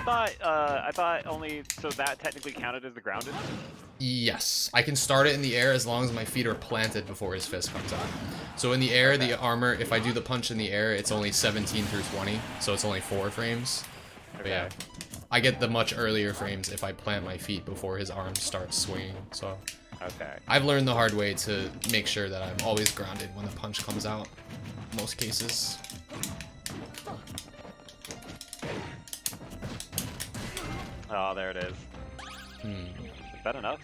on. I thought only so that technically counted as the grounded. Yes, I can start it in the air as long as my feet are planted before his fist comes out. So in the air, the armor, if I do the punch in the air, it's only 17 through 20, so it's only 4 frames. But yeah, I get the much earlier frames if I plant my feet before his arm starts swinging. So I've learned the hard way to make sure that I'm always grounded when the punch comes out, in most cases. Oh, there it is. Is that enough?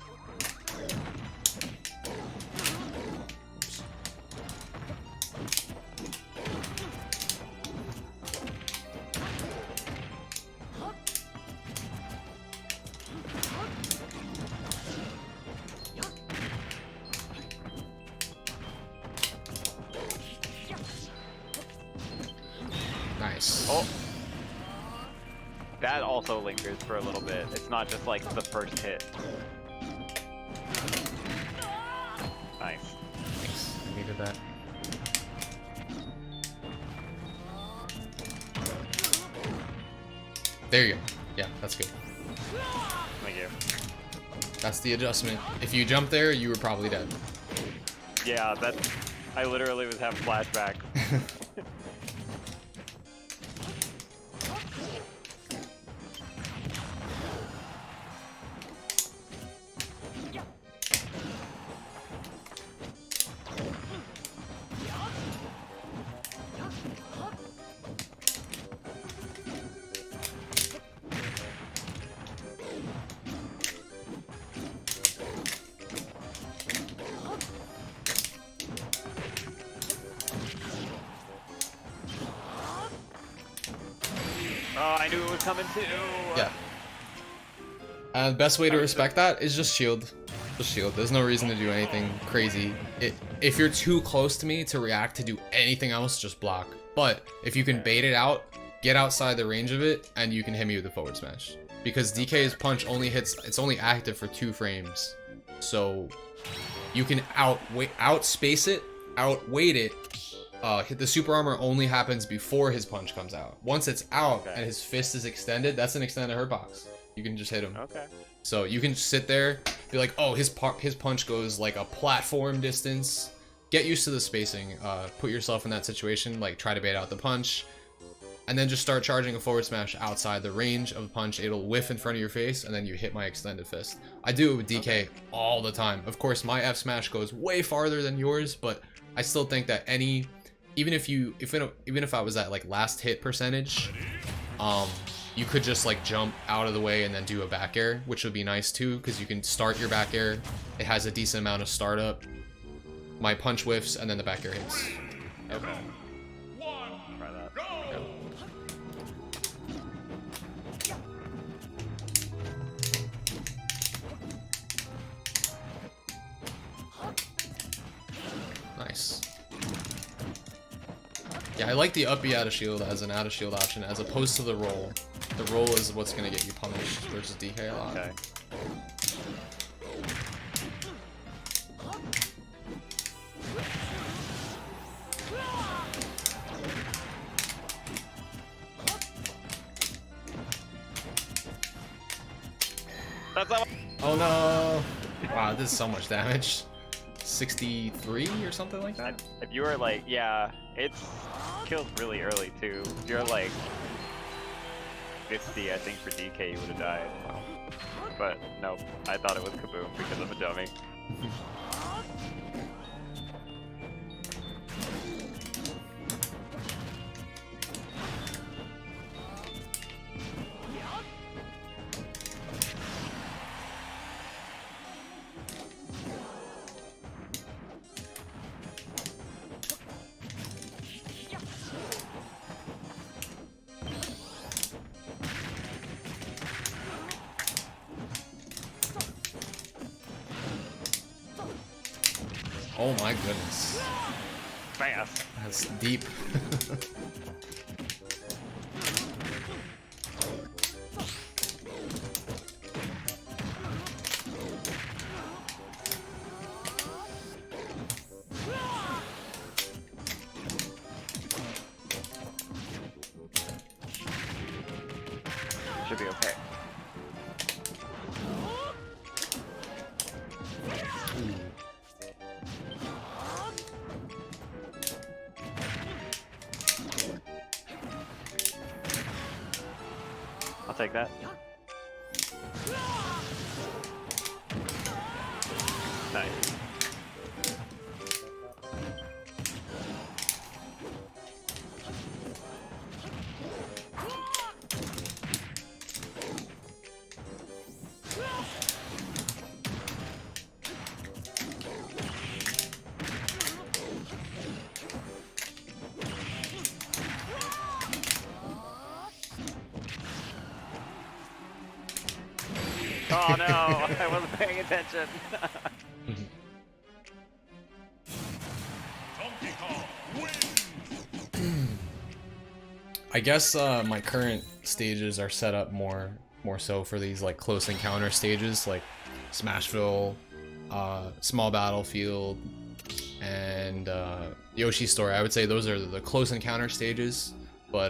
Nice. Oh. That also lingers for a little bit. It's not just like the first hit. Nice. Thanks. I needed that. There you go. Yeah, that's good. Thank you. That's the adjustment. If you jump there, you were probably dead. Yeah, that's... I literally was having flashbacks. Oh, I knew it was coming too. Yeah. And the best way to respect that is just shield. Just shield. There's no reason to do anything crazy. If you're too close to me to react to do anything else, just block. But if you can bait it out, get outside the range of it, and you can hit me with a forward smash. Because DK's punch only hits, it's only active for 2 frames. So you can outspace it, outweight it. Hit the super armor only happens before his punch comes out. Once it's out and his fist is extended, that's an extended hurt box. You can just hit him. Okay. So you can just sit there, be like, oh, his punch goes like a platform distance. Get used to the spacing. Put yourself in that situation, like try to bait out the punch, and then just start charging a forward smash outside the range of the punch. It'll whiff in front of your face, and then you hit my extended fist. I do it with DK all the time. Of course, my F smash goes way farther than yours, but I still think that even if I was at like last hit percentage, you could just like jump out of the way and then do a back air, which would be nice too, because you can start your back air. It has a decent amount of startup. My punch whiffs and then the back air hits. Okay. Try that. Go. Nice. Yeah, I like the up B out of shield as an out of shield option as opposed to the roll. The roll is what's gonna get you punished versus DK a lot. Okay. That's all. Oh no! Wow, this is so much damage. 63 or something like that? If you were like, yeah, it's killed really early too. If you're like 50, I think for DK you would have died. Wow. But nope, I thought it was Kaboom because I'm a dummy. Oh my goodness. Fast. That's deep. be okay. I'll take that. Nice. Oh no, I wasn't paying attention. Donkey Kong wins. I guess my current stages are set up more so for these like close encounter stages, like Smashville, Small Battlefield, and Yoshi's Story. I would say those are the close encounter stages, but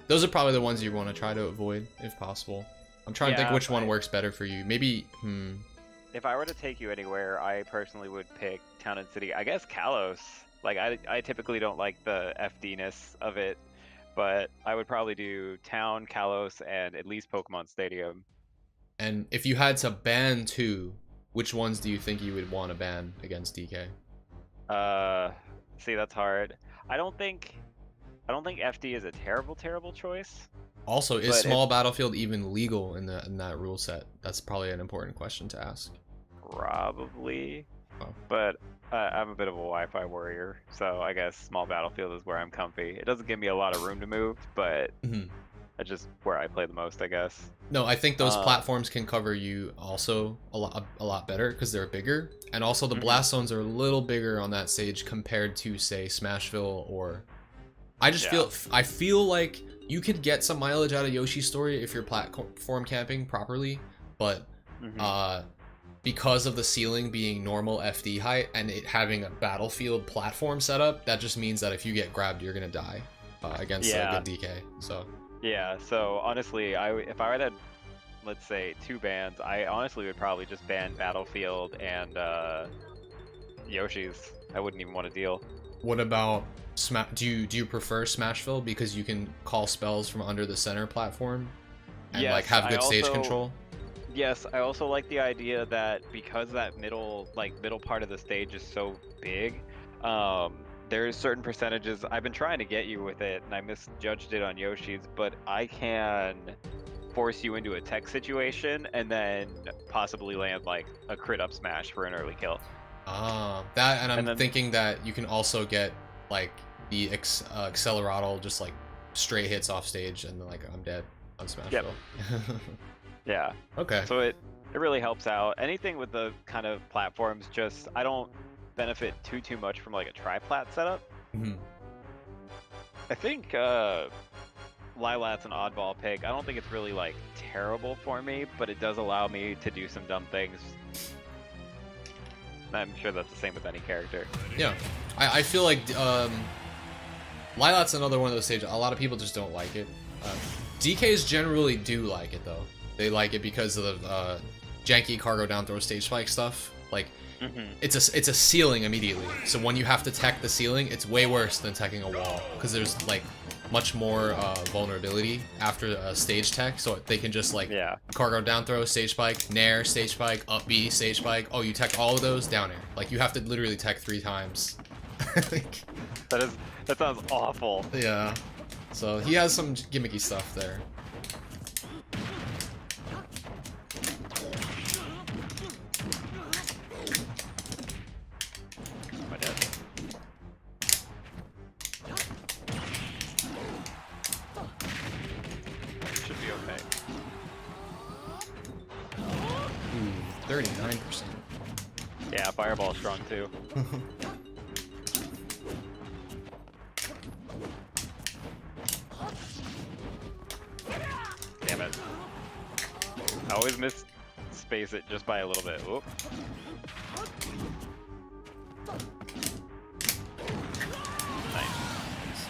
those are probably the ones you want to try to avoid if possible. I'm trying to think which one works better for you. Maybe, If I were to take you anywhere, I personally would pick Town and City. I guess Kalos. Like, I typically don't like the FD-ness of it, but I would probably do Town, Kalos, and at least Pokemon Stadium. And if you had to ban two, which ones do you think you would want to ban against DK? See, that's hard. I don't think FD is a terrible choice. Also, is Small Battlefield even legal in that rule set? That's probably an important question to ask. Probably, Oh. but I'm a bit of a Wi-Fi warrior, so I guess Small Battlefield is where I'm comfy. It doesn't give me a lot of room to move, but that's just where I play the most, I guess. No, I think those platforms can cover you also a lot better because they're bigger, and also the blast zones are a little bigger on that stage compared to, say, Smashville or. I feel like you could get some mileage out of Yoshi's Story if you're platform camping properly, but because of the ceiling being normal FD height and it having a battlefield platform setup, that just means that if you get grabbed, you're gonna die against a good DK. So yeah, so honestly, if I were to, let's say, 2 bans, I honestly would probably just ban Battlefield and Yoshi's. I wouldn't even want to deal. what about do you prefer Smashville because you can call spells from under the center platform and like have good stage control? Yes, I also like the idea that because that middle part of the stage is so big, there's certain percentages. I've been trying to get you with it, and I misjudged it on Yoshi's, but I can force you into a tech situation and then possibly land like a crit up smash for an early kill. That, and I'm thinking that you can also get like the Acceleratle, just like straight hits off stage, and then like I'm dead on Smashville. Yep. Yeah. Okay. So it really helps out. Anything with the kind of platforms, just I don't benefit too much from like a tri-plat setup. I think Lilat's an oddball pick. I don't think it's really like terrible for me, but it does allow me to do some dumb things. I'm sure that's the same with any character. Yeah, I feel like Lilat's another one of those stages. A lot of people just don't like it. DKs generally do like it though. They like it because of the janky cargo down throw stage spike stuff. Like it's a ceiling immediately. So when you have to tech the ceiling, it's way worse than teching a wall because there's like much more vulnerability after a stage tech. So they can just like cargo down throw stage spike, nair stage spike, up B stage spike. Oh, you tech all of those, down air. Like you have to literally tech 3 times. Like, that sounds awful. Yeah. So he has some gimmicky stuff there. My dad. Should be okay. 39%. Yeah, Fireball's strong too. Damn it. I always miss space it just by a little bit. Whoop. Nice.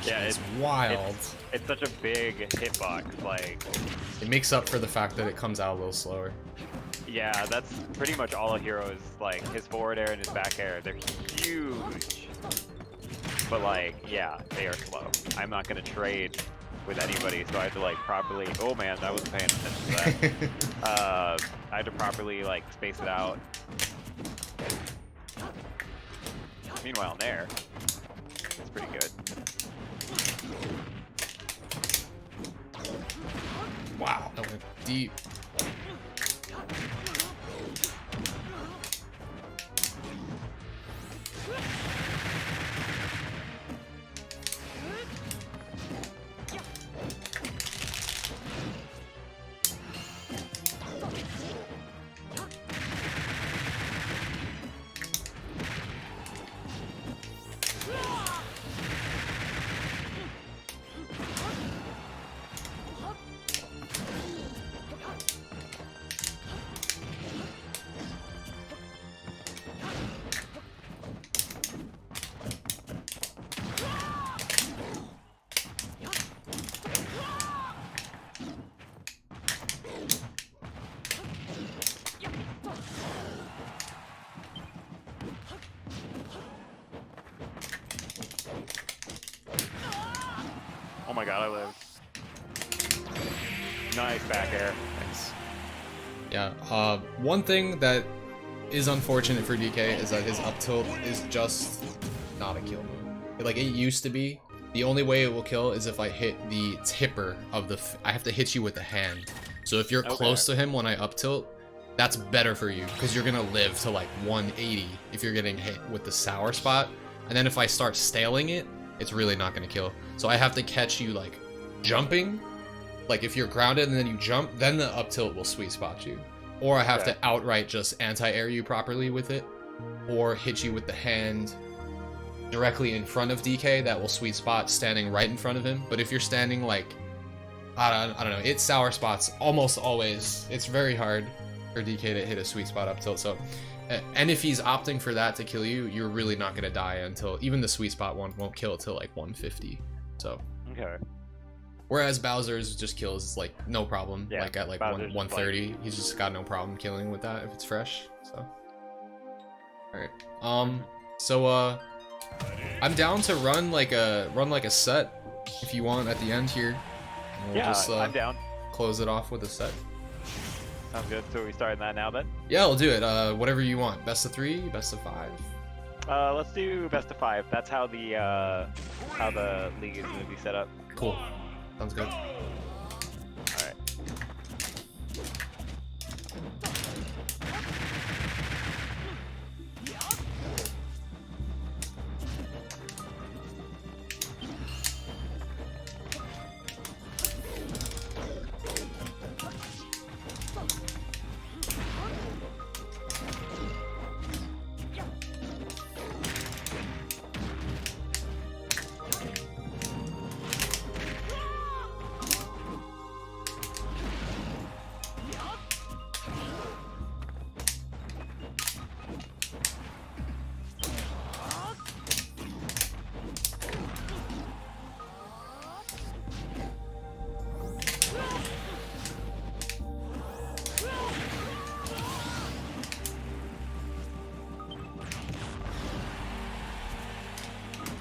Yeah, is wild. It's such a big hitbox, like... It makes up for the fact that it comes out a little slower. Yeah, that's pretty much all a hero's, like, his forward air and his back air. They're huge. But, like, yeah, they are slow. I'm not going to trade with anybody, so I have to, like, properly... Oh, man, I wasn't paying attention to that. I had to properly, like, space it out. Meanwhile, in there, it's pretty good. Wow, that went deep. Oh my god, I lived. Nice back air. Nice. Yeah, one thing that is unfortunate for DK is that his up tilt is just not a kill move. Like, it used to be. The only way it will kill is if I hit the tipper of the... I have to hit you with the hand. So if you're close to him when I up tilt, that's better for you, because you're gonna live to like 180 if you're getting hit with the sour spot. And then if I start staling it, it's really not gonna kill. So I have to catch you like jumping. Like if you're grounded and then you jump, then the up tilt will sweet spot you. Or I have to outright just anti-air you properly with it, or hit you with the hand directly in front of DK. That will sweet spot standing right in front of him. But if you're standing like, I don't know, it sour spots almost always. It's very hard for DK to hit a sweet spot up tilt. So, and if he's opting for that to kill you, you're really not gonna die until even the sweet spot one won't kill till like 150. So. Okay. Whereas Bowser's just kills like no problem, Yeah, like at like Bowser's 130, he's just got no problem killing with that if it's fresh. So, all right. So I'm down to run like a set if you want at the end here. And we'll just, I'm down. Close it off with a set. Sounds good. So we starting that now then? Yeah, we'll do it. Whatever you want. Best of 3, best of 5. Let's do best of 5. That's how the league is gonna be set up. Cool. Sounds good. Alright.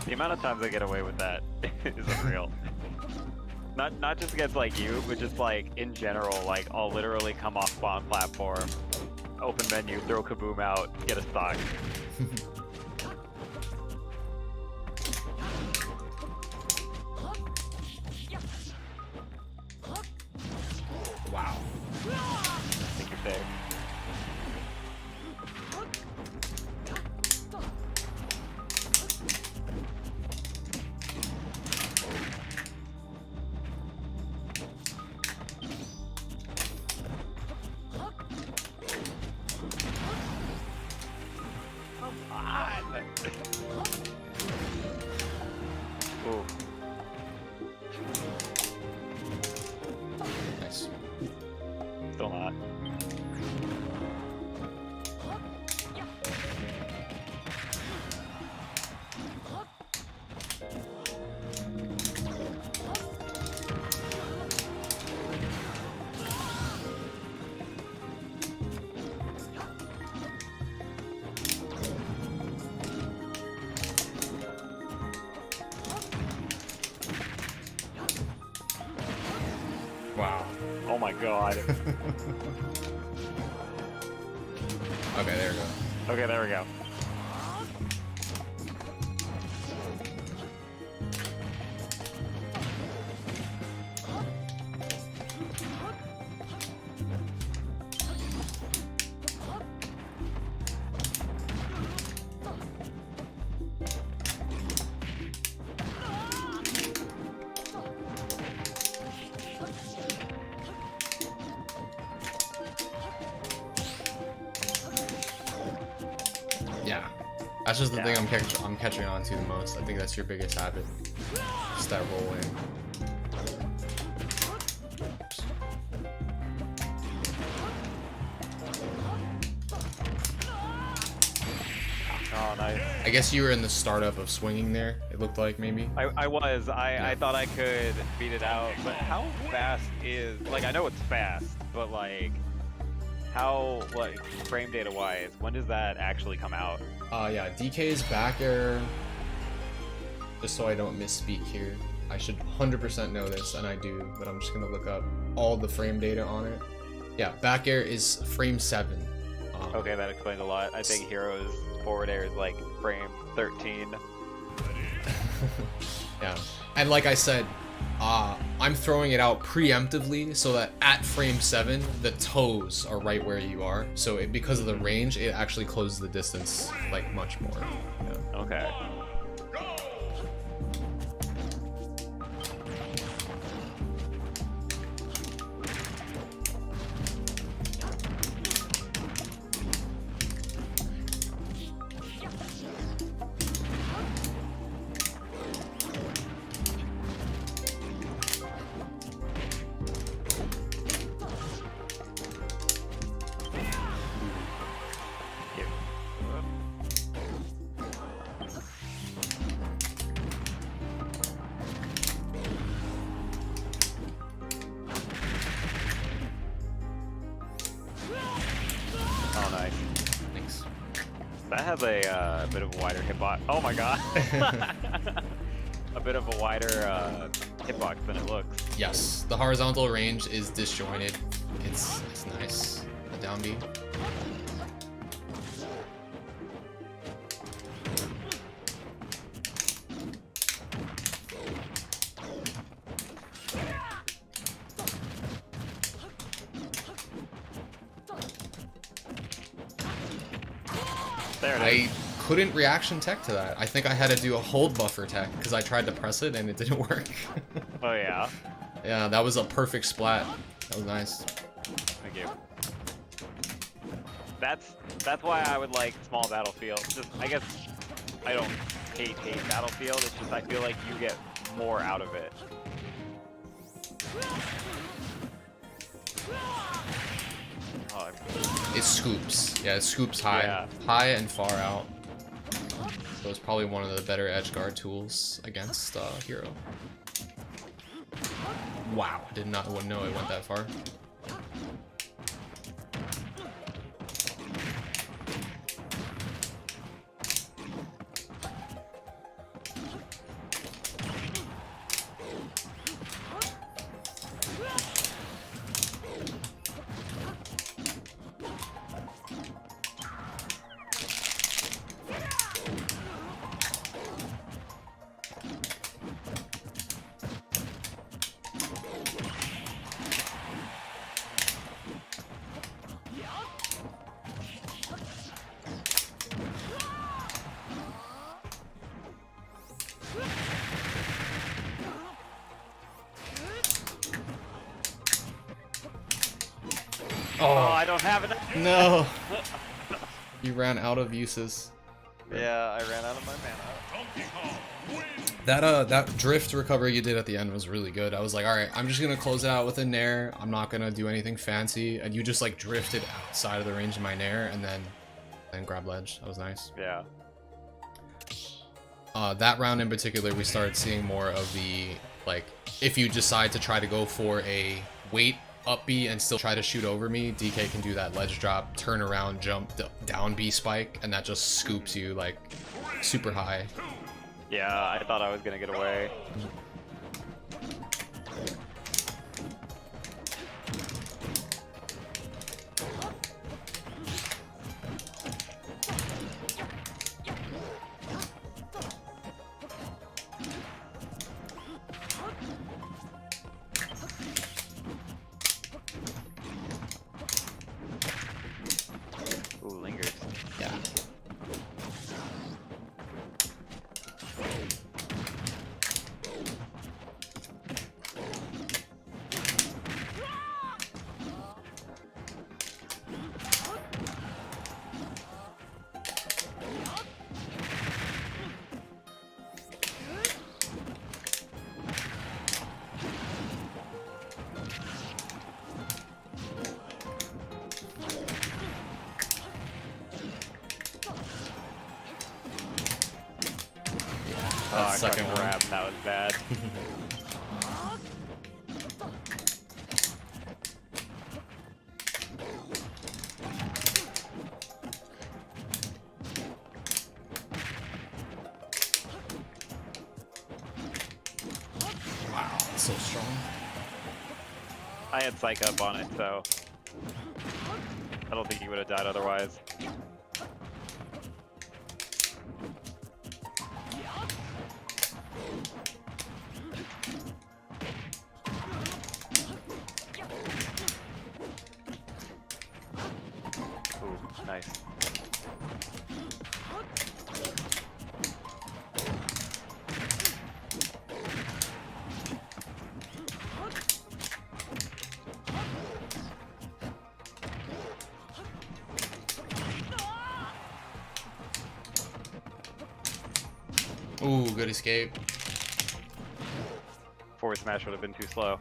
The amount of times I get away with that is unreal. Not just against like you, but just like in general, like I'll literally come off spawn platform, open menu, throw Kaboom out, get a stock. Wow. I think you're safe. Ooh. Nice. Still not. Wow. Oh my god. Okay, there we go. Okay, there we go. Yeah, that's just the thing I'm catching on to the most. I think that's your biggest habit. Just that rolling. Oh, nice. I guess you were in the startup of swinging there. It looked like maybe. I was. I thought I could beat it out, but how fast is like I know it's fast, but like how like frame data wise, when does that actually come out? Yeah, DK's back air. Just so I don't misspeak here, I should 100% know this, and I do, but I'm just gonna look up all the frame data on it. Yeah, back air is frame 7. Okay, that explains a lot. I think Hero's forward air is like frame 13. Yeah, and like I said, I'm throwing it out preemptively so that at frame 7 the toes are right where you are. So because of the range, it actually closes the distance like much more. Yeah. Okay. Oh, nice. Thanks. That has a bit of a wider hitbox. Oh my god. A bit of a wider hitbox than it looks. Yes, the horizontal range is disjointed. It's nice. The down B. There it I is. couldn't reaction tech to that. I think I had to do a hold buffer tech because I tried to press it and it didn't work. Oh yeah. Yeah, that was a perfect splat. That was nice. Thank you. That's why I would like small battlefield. Just I guess I don't hate battlefield. It's just I feel like you get more out of it. Oh, It scoops. Yeah, it scoops high. Yeah. High and far out. So it's probably one of the better edge guard tools against Hero. Wow, did not know it went that far. oh, I don't have it. No! You ran out of uses. Yeah, I ran out of my mana. That drift recovery you did at the end was really good. I was like, alright, I'm just gonna close it out with a nair. I'm not gonna do anything fancy. And you just like drifted outside of the range of my nair and then grab ledge. That was nice. Yeah. That round in particular, we started seeing more of the, like, if you decide to try to go for a wait up B and still try to shoot over me, DK can do that ledge drop, turn around, jump down B spike, and that just scoops you like super high. Yeah, I thought I was gonna get away. That I second fucking one. grabbed. That was bad. Wow, that's so strong. I had Psych Up on it, so I don't think he would have died otherwise. Ooh, nice. Ooh, good escape. Forward smash would have been too slow.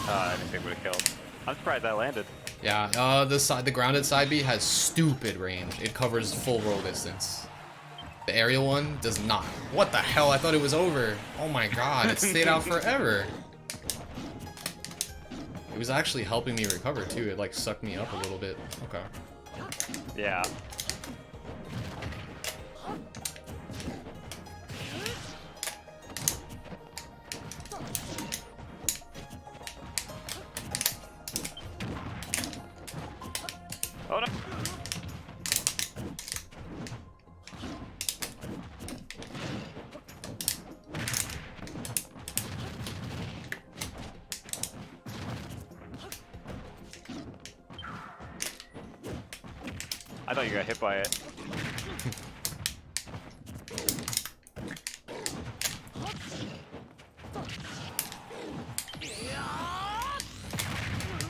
I didn't think would have killed. I'm surprised that landed. Yeah, the grounded side B has stupid range. It covers full roll distance. The aerial one does not. What the hell? I thought it was over. Oh my god, it stayed out forever. It was actually helping me recover too. It like sucked me up a little bit. Okay. Yeah. Oh no. I thought you got hit by it.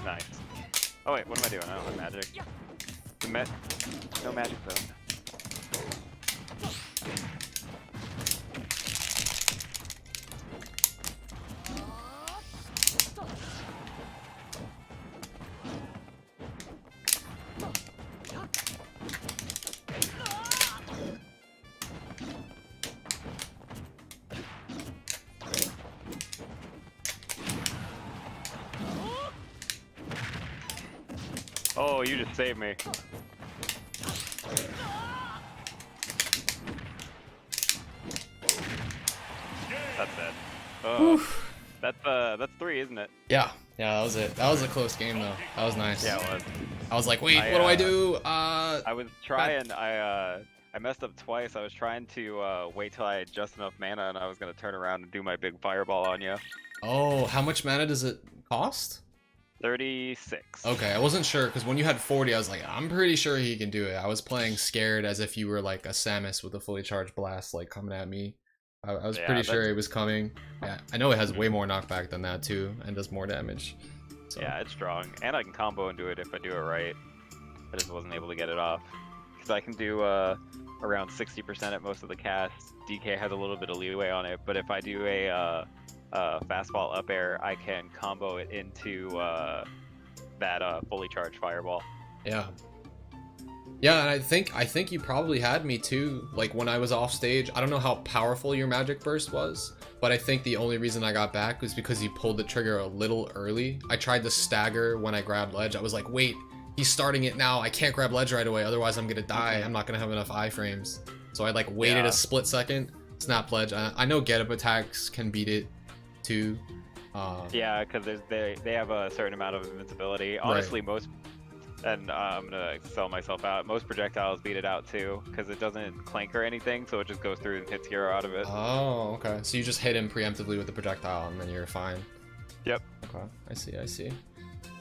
Nice. Oh wait, what am I doing? I don't have magic. No magic zone. Oh, you just saved me. That's it. Oh, that's 3, isn't it? Yeah, that was it. That was a close game though. That was nice. Yeah, it was. I was like, wait, what do I do? I was trying. I messed up twice. I was trying to wait till I had just enough mana, and I was gonna turn around and do my big fireball on you. Oh, how much mana does it cost? 36. Okay, I wasn't sure because when you had 40, I was like, I'm pretty sure he can do it. I was playing scared as if you were like a Samus with a fully charged blast like coming at me. I was pretty sure it was coming. Yeah, I know it has way more knockback than that too, and does more damage. So. Yeah, it's strong, and I can combo and do it if I do it right. I just wasn't able to get it off because I can do around 60% at most of the casts. DK has a little bit of leeway on it, but if I do a fastball up air, I can combo it into that fully charged fireball. Yeah. Yeah, and I think you probably had me too, like when I was off stage. I don't know how powerful your magic burst was, but I think the only reason I got back was because you pulled the trigger a little early. I tried to stagger when I grabbed ledge. I was like, wait, he's starting it now. I can't grab ledge right away, otherwise I'm gonna die. I'm not gonna have enough iframes. So I like waited a split second, snap ledge. I know get up attacks can beat it too. Yeah, because they have a certain amount of invincibility. Honestly, most, and I'm gonna sell myself out, most projectiles beat it out too, because it doesn't clank or anything, so it just goes through and hits hero out of it. Oh, okay. So you just hit him preemptively with the projectile and then you're fine. Yep. Okay, I see.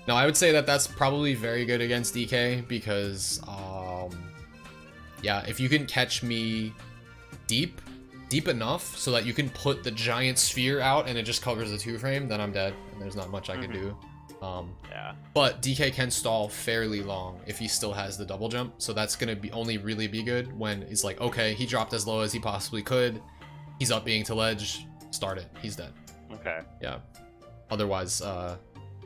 Now I would say that that's probably very good against DK because, yeah, if you can catch me deep enough so that you can put the giant sphere out and it just covers the 2-frame, then I'm dead and there's not much I can do. Yeah. But DK can stall fairly long if he still has the double jump, so that's gonna be only really be good when he's like, okay, he dropped as low as he possibly could. he's up being to ledge, start it. He's dead. Okay. Yeah. Otherwise,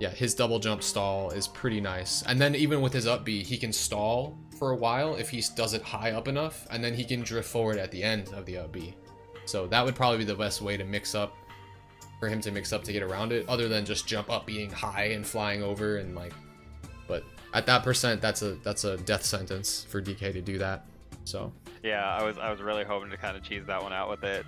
yeah, his double jump stall is pretty nice. And then even with his up B, he can stall for a while if he does it high up enough, and then he can drift forward at the end of the up B. So that would probably be the best way to mix up, for him to mix up to get around it, other than just jump up being high and flying over and like, but at that percent, that's a death sentence for DK to do that. So yeah, I was really hoping to kind of cheese that one out with it.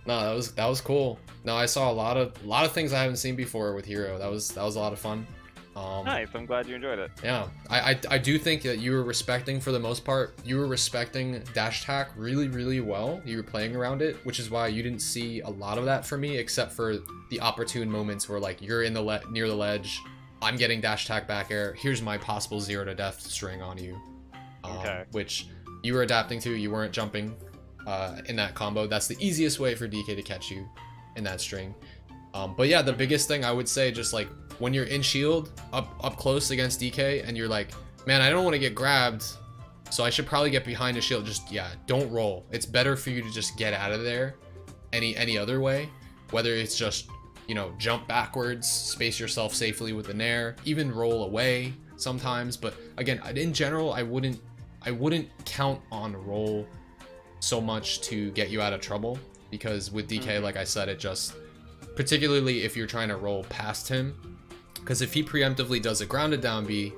No, that was cool. No, I saw a lot of things I haven't seen before with Hero. That was a lot of fun. Nice. I'm glad you enjoyed it. Yeah, I do think that you were respecting, for the most part, you were respecting dash attack really, really well. You were playing around it, which is why you didn't see a lot of that for me, except for the opportune moments where like you're in the near the ledge, I'm getting dash attack back air. Here's my possible 0 to death string on you, Okay. which you were adapting to. You weren't jumping in that combo. That's the easiest way for DK to catch you in that string. But yeah, the biggest thing I would say, just like when you're in shield up close against DK and you're like, man, I don't want to get grabbed, so I should probably get behind a shield. Just, yeah, don't roll. It's better for you to just get out of there any other way, whether it's just, you know, jump backwards, space yourself safely with the nair, even roll away sometimes. But again, in general, I wouldn't count on roll so much to get you out of trouble, because with DK, like I said, it just, particularly if you're trying to roll past him, because if he preemptively does a grounded down B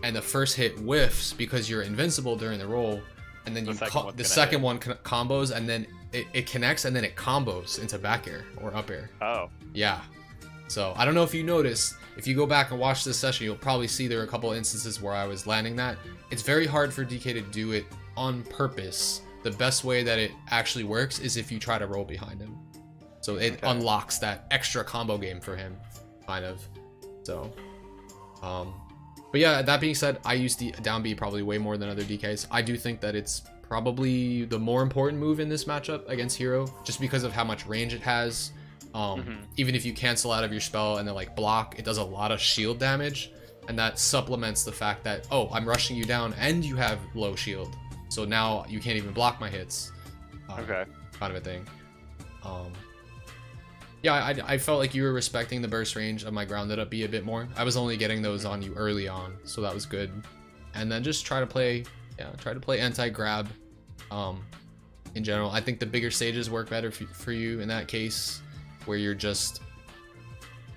and the first hit whiffs because you're invincible during the roll, and then the second one combos, and then it connects, and then it combos into back air or up air. Oh. Yeah. So I don't know if you noticed, if you go back and watch this session, you'll probably see there are a couple instances where I was landing that. It's very hard for DK to do it on purpose. The best way that it actually works is if you try to roll behind him. So it unlocks that extra combo game for him, kind of. So, but yeah, that being said, I use the down B probably way more than other DKs. I do think that it's probably the more important move in this matchup against Hero, just because of how much range it has. Even if you cancel out of your spell and then like block, it does a lot of shield damage, and that supplements the fact that, oh, I'm rushing you down and you have low shield, so now you can't even block my hits. Kind of a thing. Yeah, I felt like you were respecting the burst range of my grounded up B a bit more. I was only getting those on you early on, so that was good. And then just try to play anti-grab. In general, I think the bigger stages work better for you in that case, where you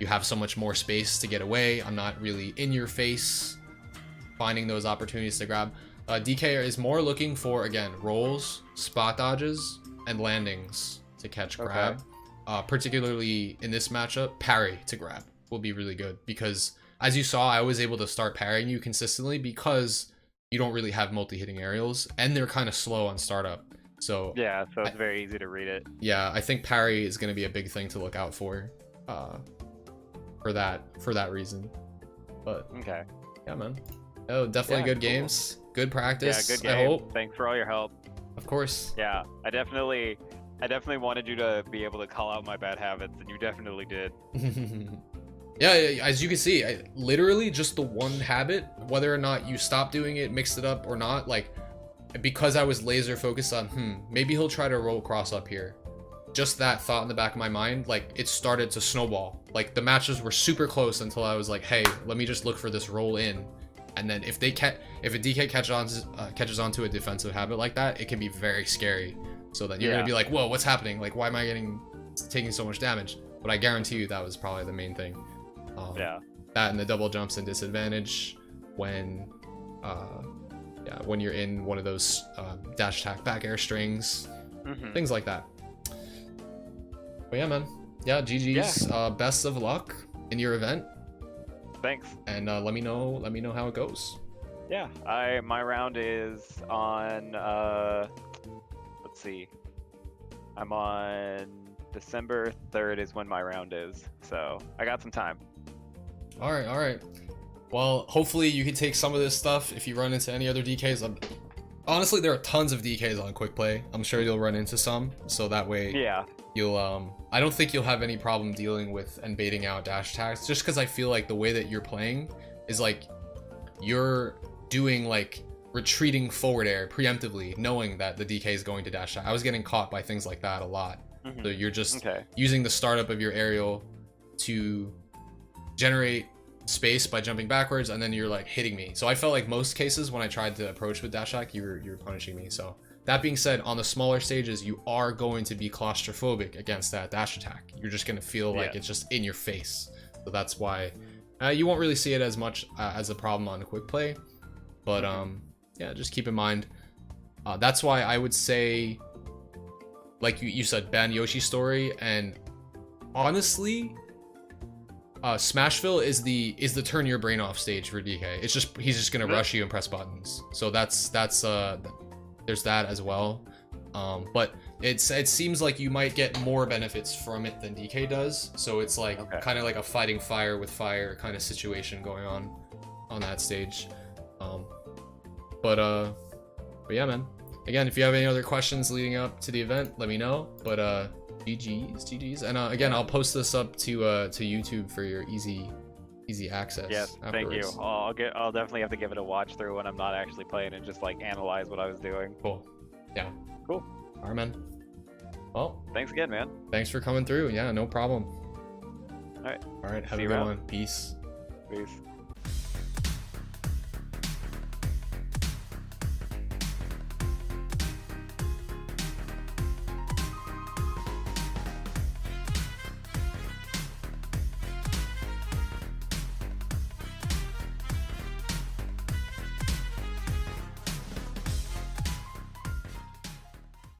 have so much more space to get away. I'm not really in your face, finding those opportunities to grab. DK is more looking for, again, rolls, spot dodges, and landings to catch grab. Particularly in this matchup, parry to grab will be really good, because as you saw, I was able to start parrying you consistently because you don't really have multi-hitting aerials, and they're kind of slow on startup. So yeah, so it's very easy to read it. Yeah, I think parry is going to be a big thing to look out for that reason. But okay, yeah, man. Oh, definitely good games, good practice. Yeah, good game. I hope. Thanks for all your help. Of course. Yeah, I definitely wanted you to be able to call out my bad habits, and you definitely did. Yeah, as you can see, literally just the one habit, whether or not you stop doing it, mixed it up or not, like, because I was laser focused on, maybe he'll try to roll across up here. Just that thought in the back of my mind, like, it started to snowball. Like, the matches were super close until I was like, hey, let me just look for this roll in. And then if a DK catches onto a defensive habit like that, it can be very scary. So then you're gonna be like, whoa, what's happening? Like, why am I taking so much damage? But I guarantee you that was probably the main thing. That and the double jumps and disadvantage when you're in one of those dash attack back air strings, things like that. But yeah, man. Yeah, GG's. Best of luck in your event. Thanks. And let me know how it goes. Yeah, my round is on let's see. I'm on December 3rd is when my round is. So I got some time. All right. Well, hopefully you can take some of this stuff if you run into any other DKs. Honestly, there are tons of DKs on quick play. I'm sure you'll run into some, so that way you'll I don't think you'll have any problem dealing with and baiting out dash attacks, just because I feel like the way that you're playing is like you're doing like retreating forward air preemptively, knowing that the DK is going to dash attack. I was getting caught by things like that a lot. So you're just using the startup of your aerial to generate space by jumping backwards, and then you're like hitting me. So I felt like most cases when I tried to approach with dash attack, you're punishing me. So that being said, on the smaller stages, you are going to be claustrophobic against that dash attack. You're just going to feel like it's just in your face. So that's why you won't really see it as much as a problem on quick play. But yeah, just keep in mind. That's why I would say, like you said, ban Yoshi's story. And honestly, Smashville is the turn your brain off stage for DK. It's just he's just gonna rush you and press buttons. So that's there's that as well. But it seems like you might get more benefits from it than DK does. So it's like kind of like a fighting fire with fire kind of situation going on that stage. But yeah, man. Again, if you have any other questions leading up to the event, let me know. But GG's. And again, I'll post this up to YouTube for your easy access. Yes, thank you. I'll definitely have to give it a watch through when I'm not actually playing and just like analyze what I was doing. Cool. Yeah. Cool. All right, man. Well, thanks again, man. Thanks for coming through. Yeah, no problem. All right. Have a good one. Peace. Peace.